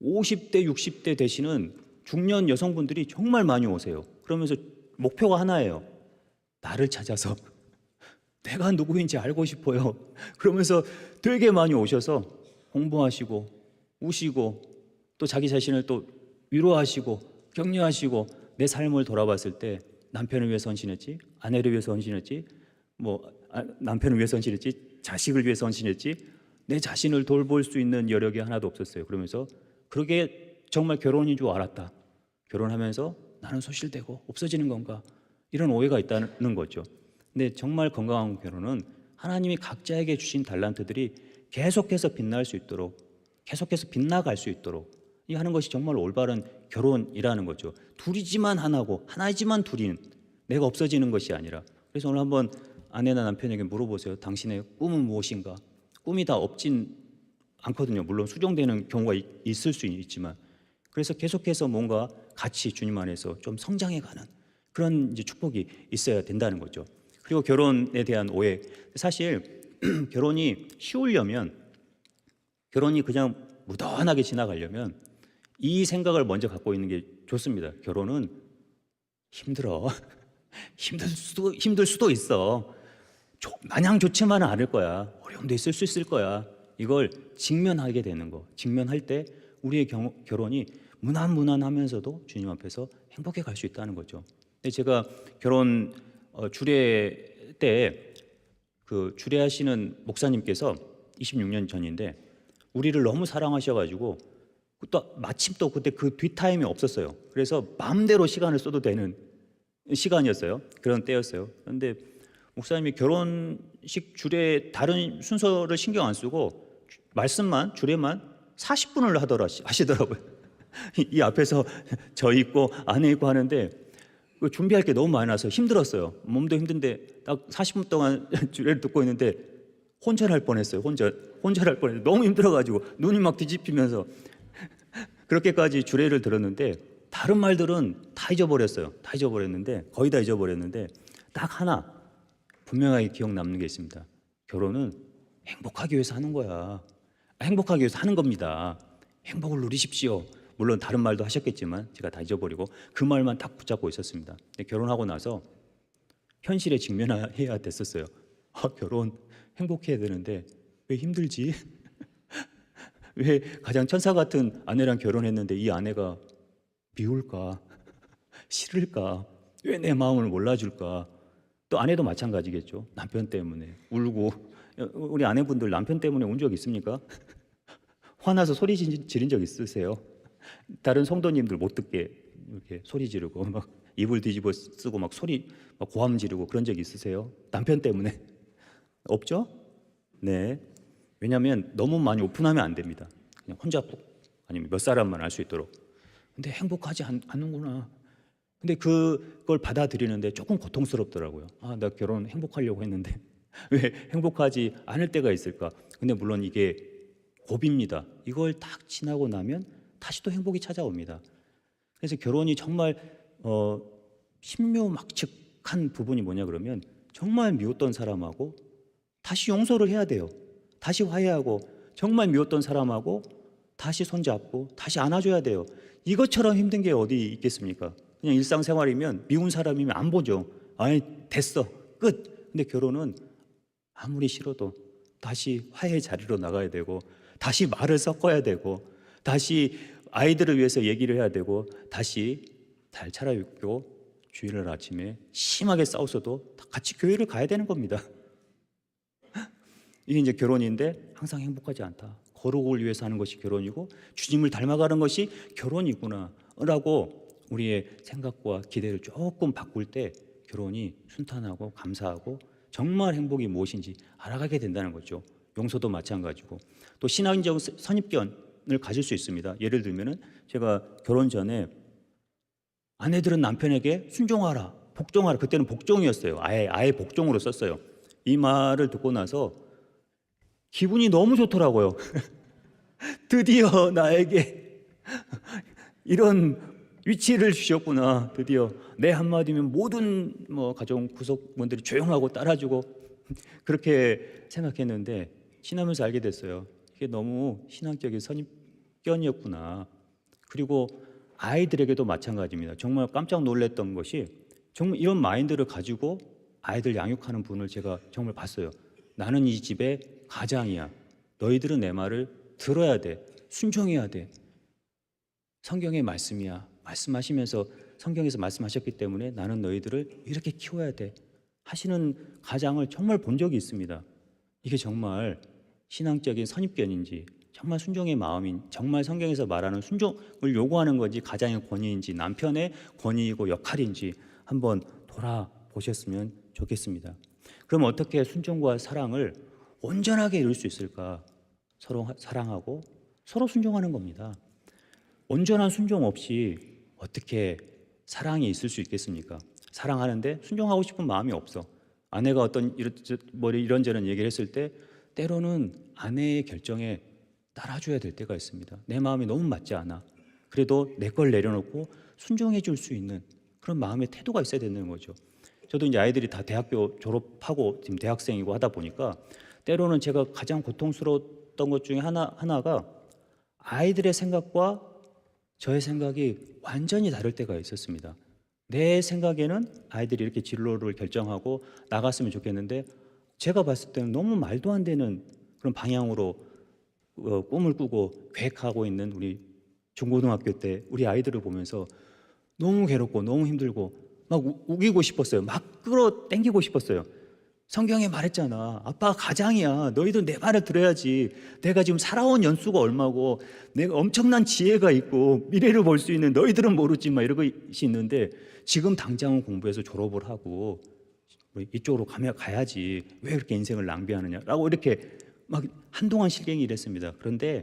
50대, 60대 되시는 중년 여성분들이 정말 많이 오세요. 그러면서 목표가 하나예요. 나를 찾아서 내가 누구인지 알고 싶어요. 그러면서 되게 많이 오셔서 공부하시고 우시고 또 자기 자신을 또 위로하시고 격려하시고, 내 삶을 돌아봤을 때 남편을 위해서 헌신했지, 아내를 위해서 헌신했지, 남편을 위해서 헌신했지, 자식을 위해서 헌신했지, 내 자신을 돌볼 수 있는 여력이 하나도 없었어요. 그러면서 그러게 정말 결혼인 줄 알았다. 결혼하면서 나는 소실되고 없어지는 건가, 이런 오해가 있다는 거죠. 근데 정말 건강한 결혼은 하나님이 각자에게 주신 달란트들이 계속해서 빛날 수 있도록, 계속해서 빛나갈 수 있도록 이 하는 것이 정말 올바른 결혼이라는 거죠. 둘이지만 하나고 하나이지만 둘인, 내가 없어지는 것이 아니라. 그래서 오늘 한번 아내나 남편에게 물어보세요. 당신의 꿈은 무엇인가? 꿈이 다 없진 않거든요. 물론 수정되는 경우가 있을 수 있지만, 그래서 계속해서 뭔가 같이 주님 안에서 좀 성장해가는 그런 이제 축복이 있어야 된다는 거죠. 그리고 결혼에 대한 오해, 사실 결혼이 쉬우려면, 결혼이 그냥 무던하게 지나가려면 이 생각을 먼저 갖고 있는 게 좋습니다. 결혼은 힘들어. 힘들 수도 있어. 마냥 좋지만은 않을 거야. 어려움도 있을 수 있을 거야. 이걸 직면하게 되는 거. 직면할 때 우리의 결혼이 무난무난하면서도 주님 앞에서 행복해 갈 수 있다는 거죠. 근데 제가 결혼 주례 때 그 주례하시는 목사님께서 26년 전인데 우리를 너무 사랑하셔가지고 또 마침 또 그때 그 뒷타임이 없었어요. 그래서 마음대로 시간을 써도 되는 시간이었어요. 그런 때였어요. 그런데 목사님이 결혼식 주례 다른 순서를 신경 안 쓰고 말씀만 주례만 40분을 하시더라고요. 이 앞에서 저 있고 아내 있고 하는데 준비할 게 너무 많아서 힘들었어요. 몸도 힘든데 딱 40분 동안 주례를 듣고 있는데 혼절할 뻔했어요. 혼절할 뻔했어요. 너무 힘들어가지고 눈이 막 뒤집히면서 그렇게까지 주례를 들었는데 다른 말들은 다 잊어버렸어요. 다 잊어버렸는데 거의 다 잊어버렸는데 딱 하나 분명하게 기억 남는 게 있습니다. 결혼은 행복하기 위해서 하는 거야. 행복하기 위해서 하는 겁니다. 행복을 누리십시오. 물론 다른 말도 하셨겠지만 제가 다 잊어버리고 그 말만 딱 붙잡고 있었습니다. 근데 결혼하고 나서 현실에 직면해야 됐었어요. 결혼 행복해야 되는데 왜 힘들지? 왜 가장 천사 같은 아내랑 결혼했는데 이 아내가 미울까? 싫을까? 왜 내 마음을 몰라줄까? 또 아내도 마찬가지겠죠. 남편 때문에 울고. 우리 아내분들 남편 때문에 운 적 있습니까? 화나서 소리 지른 적 있으세요? 다른 성도님들 못 듣게 이렇게 소리 지르고 막 이불 뒤집어 쓰고 막 소리 막 고함 지르고 그런 적 있으세요? 남편 때문에? 없죠? 네. 왜냐하면 너무 많이 오픈하면 안 됩니다. 그냥 혼자 푹 아니면 몇 사람만 알 수 있도록. 근데 행복하지 않는구나. 근데 그걸 받아들이는데 조금 고통스럽더라고요. 나 결혼 행복하려고 했는데 왜 행복하지 않을 때가 있을까? 근데 물론 이게 고비입니다. 이걸 딱 지나고 나면 다시 또 행복이 찾아옵니다. 그래서 결혼이 정말 신묘막측한 부분이 뭐냐 그러면 정말 미웠던 사람하고 다시 용서를 해야 돼요. 다시 화해하고 정말 미웠던 사람하고 다시 손잡고 다시 안아줘야 돼요. 이것처럼 힘든 게 어디 있겠습니까? 그냥 일상생활이면 미운 사람이면 안 보죠. 아니 됐어 끝. 근데 결혼은 아무리 싫어도 다시 화해 자리로 나가야 되고 다시 말을 섞어야 되고 다시 아이들을 위해서 얘기를 해야 되고 다시 잘 차려입고 주일날 아침에 심하게 싸웠어도 같이 교회를 가야 되는 겁니다. 이게 이제 결혼인데 항상 행복하지 않다. 거룩을 위해서 하는 것이 결혼이고 주님을 닮아가는 것이 결혼이구나 라고 우리의 생각과 기대를 조금 바꿀 때 결혼이 순탄하고 감사하고 정말 행복이 무엇인지 알아가게 된다는 거죠. 용서도 마찬가지고 또 신앙적 선입견을 가질 수 있습니다. 예를 들면은 제가 결혼 전에 아내들은 남편에게 순종하라, 복종하라. 그때는 복종이었어요. 아예 복종으로 썼어요. 이 말을 듣고 나서 기분이 너무 좋더라고요. 드디어 나에게 이런 위치를 주셨구나. 드디어 내 한마디면 모든 가정 구성원들이 조용하고 따라주고 그렇게 생각했는데 지나면서 알게 됐어요. 이게 너무 신앙적인 선입견이었구나. 그리고 아이들에게도 마찬가지입니다. 정말 깜짝 놀랐던 것이 정말 이런 마인드를 가지고 아이들 양육하는 분을 제가 정말 봤어요. 나는 이 집의 가장이야. 너희들은 내 말을 들어야 돼. 순종해야 돼. 성경의 말씀이야. 말씀하시면서 성경에서 말씀하셨기 때문에 나는 너희들을 이렇게 키워야 돼. 하시는 가장을 정말 본 적이 있습니다. 이게 정말 신앙적인 선입견인지 정말 순종의 마음인 정말 성경에서 말하는 순종을 요구하는 건지 가장의 권위인지 남편의 권위이고 역할인지 한번 돌아보셨으면 좋겠습니다. 그럼 어떻게 순종과 사랑을 온전하게 이룰 수 있을까? 서로 사랑하고 서로 순종하는 겁니다. 온전한 순종 없이 어떻게 사랑이 있을 수 있겠습니까? 사랑하는데 순종하고 싶은 마음이 없어. 아내가 어떤 이런저런 얘기를 했을 때 때로는 아내의 결정에 따라줘야 될 때가 있습니다. 내 마음이 너무 맞지 않아. 그래도 내 걸 내려놓고 순종해 줄 수 있는 그런 마음의 태도가 있어야 되는 거죠. 저도 이제 아이들이 다 대학교 졸업하고 지금 대학생이고 하다 보니까 때로는 제가 가장 고통스러웠던 것 중에 하나가 아이들의 생각과 저의 생각이 완전히 다를 때가 있었습니다. 내 생각에는 아이들이 이렇게 진로를 결정하고 나갔으면 좋겠는데 제가 봤을 때는 너무 말도 안 되는 그런 방향으로 꿈을 꾸고 계획하고 있는 우리 중고등학교 때 우리 아이들을 보면서 너무 괴롭고 너무 힘들고 막 우기고 싶었어요. 막 끌어당기고 싶었어요. 성경에 말했잖아. 아빠가 가장이야. 너희도 내 말을 들어야지. 내가 지금 살아온 연수가 얼마고 내가 엄청난 지혜가 있고 미래를 볼 수 있는 너희들은 모르지만 이런 것이 있는데 지금 당장은 공부해서 졸업을 하고 이쪽으로 가야지. 왜 그렇게 인생을 낭비하느냐라고 이렇게 막 한동안 실갱이 일했습니다. 그런데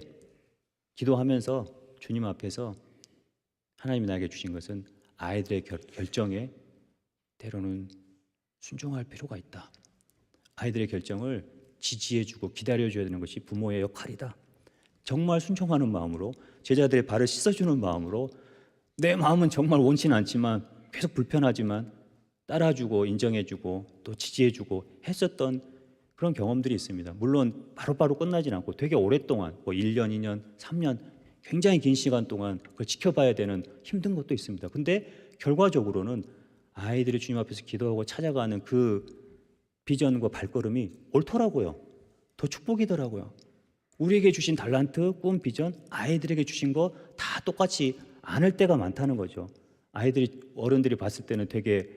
기도하면서 주님 앞에서 하나님이 나에게 주신 것은 아이들의 결정에 때로는 순종할 필요가 있다. 아이들의 결정을 지지해주고 기다려줘야 되는 것이 부모의 역할이다. 정말 순종하는 마음으로 제자들의 발을 씻어주는 마음으로 내 마음은 정말 원치는 않지만 계속 불편하지만 따라주고 인정해주고 또 지지해주고 했었던 그런 경험들이 있습니다. 물론 바로바로 끝나진 않고 되게 오랫동안 1년, 2년, 3년 굉장히 긴 시간 동안 그걸 지켜봐야 되는 힘든 것도 있습니다. 근데 결과적으로는 아이들이 주님 앞에서 기도하고 찾아가는 그 비전과 발걸음이 옳더라고요. 더 축복이더라고요. 우리에게 주신 달란트, 꿈, 비전, 아이들에게 주신 거 다 똑같이 않을 때가 많다는 거죠. 어른들이 봤을 때는 되게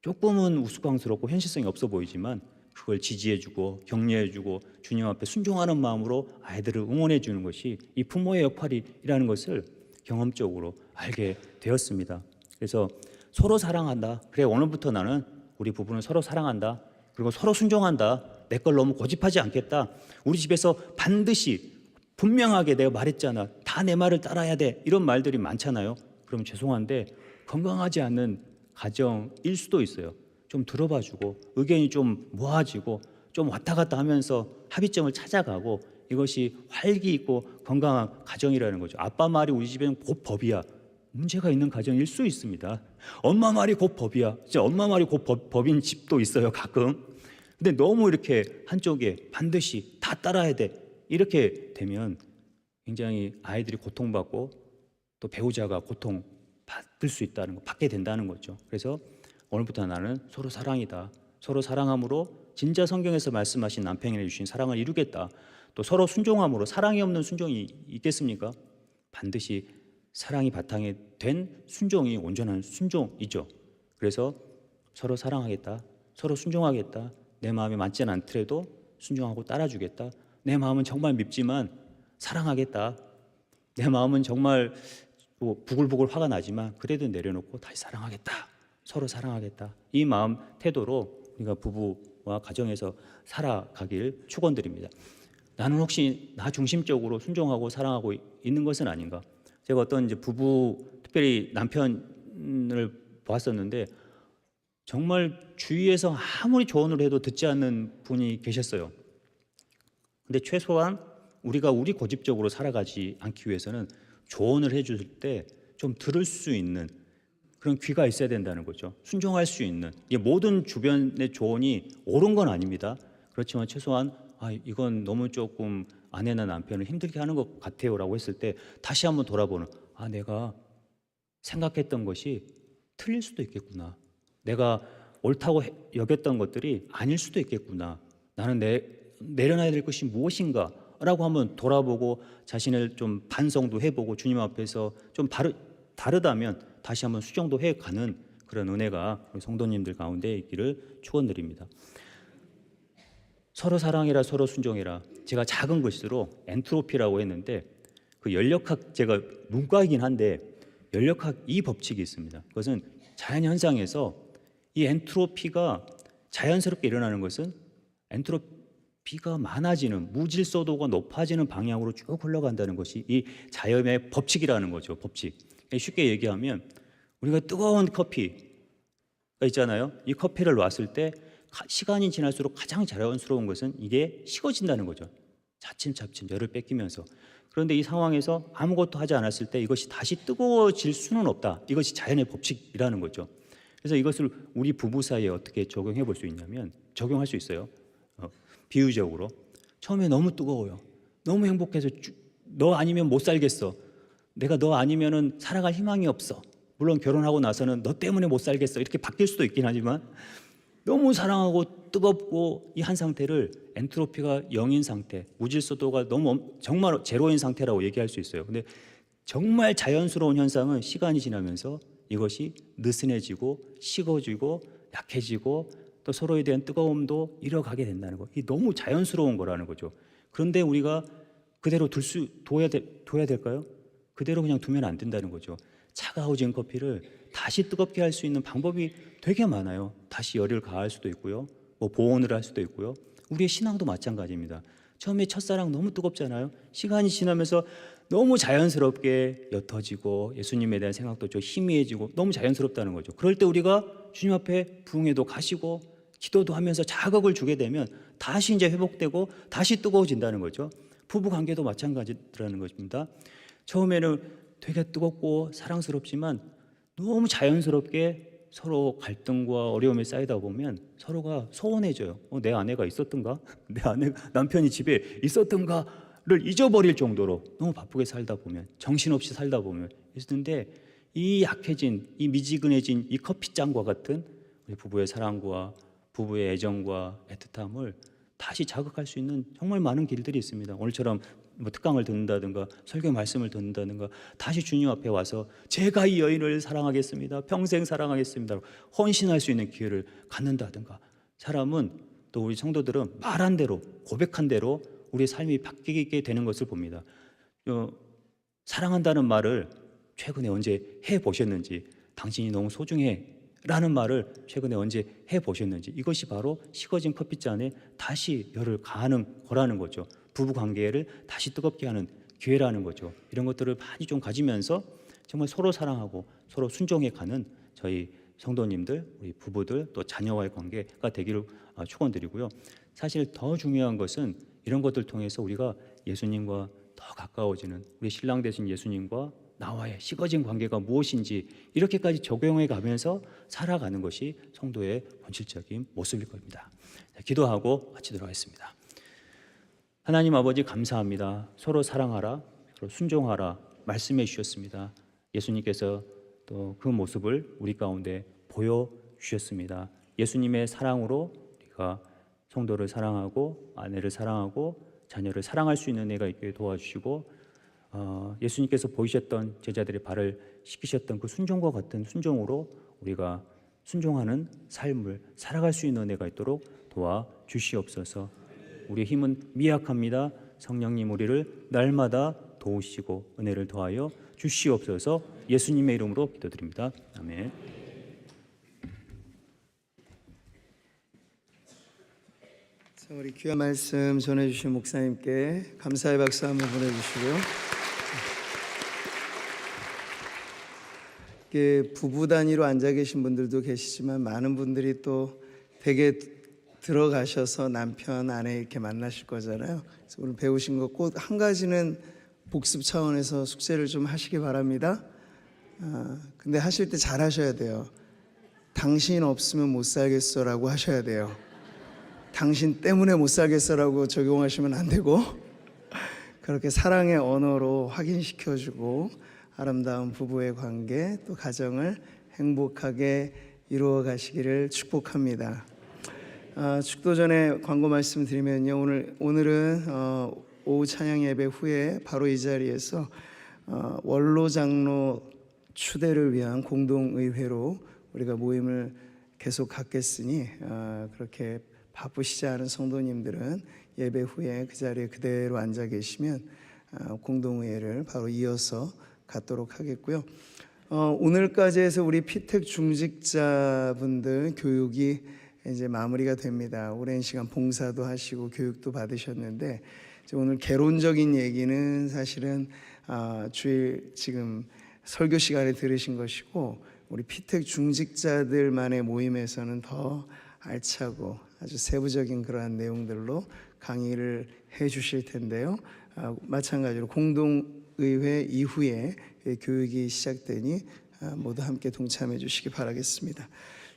조금은 우스꽝스럽고 현실성이 없어 보이지만 그걸 지지해주고 격려해주고 주님 앞에 순종하는 마음으로 아이들을 응원해주는 것이 이 부모의 역할이라는 것을 경험적으로 알게 되었습니다. 그래서 서로 사랑한다. 그래, 오늘부터 나는 우리 부부는 서로 사랑한다. 그리고 서로 순종한다. 내 걸 너무 고집하지 않겠다. 우리 집에서 반드시 분명하게 내가 말했잖아. 다 내 말을 따라야 돼. 이런 말들이 많잖아요. 그럼 죄송한데 건강하지 않는 가정일 수도 있어요. 좀 들어봐주고 의견이 좀 모아지고 좀 왔다 갔다 하면서 합의점을 찾아가고 이것이 활기 있고 건강한 가정이라는 거죠. 아빠 말이 우리 집에는 곧 법이야. 문제가 있는 가정일 수 있습니다. 엄마 말이 곧 법이야. 진짜 엄마 말이 곧 법인 집도 있어요, 가끔. 근데 너무 이렇게 한쪽에 반드시 다 따라야 돼. 이렇게 되면 굉장히 아이들이 고통받고 또 배우자가 고통받을 수 있다는 거, 받게 된다는 거죠. 그래서 오늘부터 나는 서로 사랑이다. 서로 사랑함으로 진짜 성경에서 말씀하신 남편에게 주신 사랑을 이루겠다. 또 서로 순종함으로 사랑이 없는 순종이 있겠습니까? 반드시 사랑이 바탕이 된 순종이 온전한 순종이죠. 그래서 서로 사랑하겠다. 서로 순종하겠다. 내 마음에 맞지는 않더라도 순종하고 따라주겠다. 내 마음은 정말 밉지만 사랑하겠다. 내 마음은 정말 부글부글 화가 나지만 그래도 내려놓고 다시 사랑하겠다. 서로 사랑하겠다. 이 마음 태도로 우리가 부부와 가정에서 살아가길 축원드립니다. 나는 혹시 나 중심적으로 순종하고 사랑하고 있는 것은 아닌가? 제가 어떤 이제 부부, 특별히 남편을 보았었는데 정말 주위에서 아무리 조언을 해도 듣지 않는 분이 계셨어요. 근데 최소한 우리가 우리 고집적으로 살아가지 않기 위해서는 조언을 해줄 때 좀 들을 수 있는 그런 귀가 있어야 된다는 거죠. 순종할 수 있는. 이게 모든 주변의 조언이 옳은 건 아닙니다. 그렇지만 최소한 이건 너무 조금 아내나 남편을 힘들게 하는 것 같아요라고 했을 때 다시 한번 돌아보는, 내가 생각했던 것이 틀릴 수도 있겠구나. 내가 옳다고 여겼던 것들이 아닐 수도 있겠구나. 나는 내려놔야 될 것이 무엇인가 라고 한번 돌아보고 자신을 좀 반성도 해보고 주님 앞에서 좀 다르다면 다시 한번 수정도 해가는 그런 은혜가 우리 성도님들 가운데 있기를 축원드립니다. 서로 사랑해라, 서로 순종해라. 제가 작은 글씨로 엔트로피라고 했는데 그 연력학, 제가 문과이긴 한데 연력학 이 법칙이 있습니다. 그것은 자연현상에서 이 엔트로피가 자연스럽게 일어나는 것은 엔트로피가 많아지는, 무질서도가 높아지는 방향으로 쭉 흘러간다는 것이 이 자연의 법칙이라는 거죠. 법칙. 쉽게 얘기하면 우리가 뜨거운 커피가 있잖아요. 이 커피를 놨을 때 시간이 지날수록 가장 자연스러운 것은 이게 식어진다는 거죠. 차츰차츰 열을 뺏기면서. 그런데 이 상황에서 아무것도 하지 않았을 때 이것이 다시 뜨거워질 수는 없다. 이것이 자연의 법칙이라는 거죠. 그래서 이것을 우리 부부 사이에 어떻게 적용해 볼 수 있냐면, 적용할 수 있어요. 비유적으로 처음에 너무 뜨거워요. 너무 행복해서 너 아니면 못 살겠어. 내가 너 아니면은 살아갈 희망이 없어. 물론 결혼하고 나서는 너 때문에 못 살겠어. 이렇게 바뀔 수도 있긴 하지만 너무 사랑하고 뜨겁고 이 한 상태를 엔트로피가 0인 상태, 무질서도가 너무 정말 제로인 상태라고 얘기할 수 있어요. 근데 정말 자연스러운 현상은 시간이 지나면서 이것이 느슨해지고 식어지고 약해지고 또 서로에 대한 뜨거움도 잃어가게 된다는 거. 이 너무 자연스러운 거라는 거죠. 그런데 우리가 그대로 둬야 될까요? 그대로 그냥 두면 안 된다는 거죠. 차가워진 커피를 다시 뜨겁게 할 수 있는 방법이 되게 많아요. 다시 열을 가할 수도 있고요. 뭐 보온을 할 수도 있고요. 우리의 신앙도 마찬가지입니다. 처음에 첫사랑 너무 뜨겁잖아요. 시간이 지나면서 너무 자연스럽게 옅어지고 예수님에 대한 생각도 좀 희미해지고 너무 자연스럽다는 거죠. 그럴 때 우리가 주님 앞에 부흥회도 가시고 기도도 하면서 자극을 주게 되면 다시 이제 회복되고 다시 뜨거워진다는 거죠. 부부 관계도 마찬가지라는 것입니다. 처음에는 되게 뜨겁고 사랑스럽지만 너무 자연스럽게 서로 갈등과 어려움이 쌓이다 보면 서로가 소원해져요. 내 아내가 있었던가? 내 남편이 집에 있었던가를 잊어버릴 정도로 너무 바쁘게 살다 보면, 정신없이 살다 보면 있는데, 이 약해진, 이 미지근해진 이 커피잔과 같은 우리 부부의 사랑과 부부의 애정과 애틋함을 다시 자극할 수 있는 정말 많은 길들이 있습니다. 오늘처럼 뭐 특강을 듣는다든가 설교 말씀을 듣는다든가 다시 주님 앞에 와서 제가 이 여인을 사랑하겠습니다, 평생 사랑하겠습니다 헌신할 수 있는 기회를 갖는다든가, 사람은 또 우리 성도들은 말한 대로 고백한 대로 우리의 삶이 바뀌게 되는 것을 봅니다. 사랑한다는 말을 최근에 언제 해보셨는지, 당신이 너무 소중해 라는 말을 최근에 언제 해보셨는지, 이것이 바로 식어진 커피잔에 다시 열을 가하는 거라는 거죠. 부부 관계를 다시 뜨겁게 하는 기회라는 거죠. 이런 것들을 많이 좀 가지면서 정말 서로 사랑하고 서로 순종해 가는 저희 성도님들, 우리 부부들, 또 자녀와의 관계가 되기를 축원드리고요. 사실 더 중요한 것은 이런 것들 통해서 우리가 예수님과 더 가까워지는, 우리 신랑 되신 예수님과 나와의 식어진 관계가 무엇인지 이렇게까지 적용해 가면서 살아가는 것이 성도의 본질적인 모습일 겁니다. 기도하고 마치도록 하겠습니다. 하나님 아버지, 감사합니다. 서로 사랑하라, 서로 순종하라 말씀해 주셨습니다. 예수님께서 또 그 모습을 우리 가운데 보여주셨습니다. 예수님의 사랑으로 우리가 성도를 사랑하고 아내를 사랑하고 자녀를 사랑할 수 있는 애가 있게 도와주시고, 예수님께서 보이셨던 제자들의 발을 씻기셨던 그 순종과 같은 순종으로 우리가 순종하는 삶을 살아갈 수 있는 은혜가 있도록 도와주시옵소서. 우리의 힘은 미약합니다. 성령님 우리를 날마다 도우시고 은혜를 더하여 주시옵소서. 예수님의 이름으로 기도드립니다. 아멘. 자, 우리 귀한 말씀 전해주신 목사님께 감사의 박수 한번 보내주시고요. 부부 단위로 앉아 계신 분들도 계시지만 많은 분들이 또 댁에 들어가셔서 남편, 아내 이렇게 만나실 거잖아요. 그래서 오늘 배우신 것 꼭 한 가지는 복습 차원에서 숙제를 좀 하시기 바랍니다. 근데 하실 때 잘 하셔야 돼요. 당신 없으면 못 살겠어라고 하셔야 돼요. 당신 때문에 못 살겠어라고 적용하시면 안 되고, 그렇게 사랑의 언어로 확인시켜주고 아름다운 부부의 관계 또 가정을 행복하게 이루어 가시기를 축복합니다. 축도 전에 광고 말씀드리면요, 오늘은 오후 찬양 예배 후에 바로 이 자리에서 원로 장로 추대를 위한 공동의회로 우리가 모임을 계속 갖겠으니 그렇게 바쁘시지 않은 성도님들은 예배 후에 그 자리에 그대로 앉아 계시면 공동의회를 바로 이어서 갖도록 하겠고요. 오늘까지 해서 우리 피택 중직자분들 교육이 이제 마무리가 됩니다. 오랜 시간 봉사도 하시고 교육도 받으셨는데, 오늘 개론적인 얘기는 사실은 주일 지금 설교 시간에 들으신 것이고, 우리 피택 중직자들만의 모임에서는 더 알차고 아주 세부적인 그러한 내용들로 강의를 해 주실 텐데요. 마찬가지로 공동의회 이후에 교육이 시작되니 모두 함께 동참해 주시기 바라겠습니다.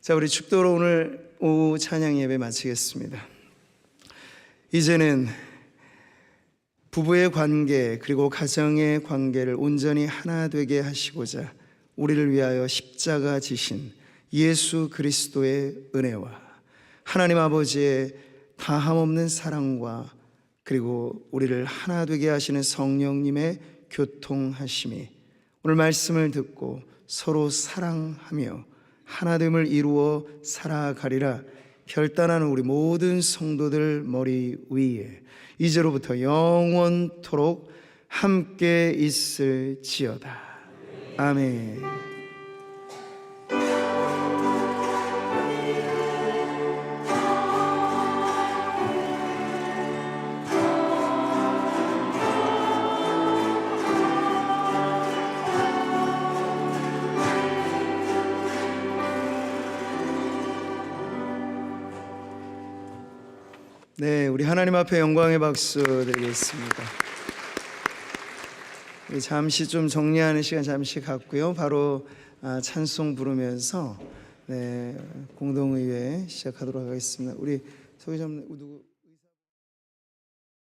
자, 우리 축도로 오늘 오후 찬양 예배 마치겠습니다. 이제는 부부의 관계 그리고 가정의 관계를 온전히 하나 되게 하시고자 우리를 위하여 십자가 지신 예수 그리스도의 은혜와 하나님 아버지의 다함없는 사랑과 그리고 우리를 하나 되게 하시는 성령님의 교통하심이 오늘 말씀을 듣고 서로 사랑하며 하나됨을 이루어 살아가리라 결단하는 우리 모든 성도들 머리 위에 이제로부터 영원토록 함께 있을지어다. 아멘. 네, 우리 하나님 앞에 영광의 박수 드리겠습니다. 우리 잠시 좀 정리하는 시간 잠시 갖고요. 바로 찬송 부르면서 공동의회 시작하도록 하겠습니다. 우리 소개자님 누구?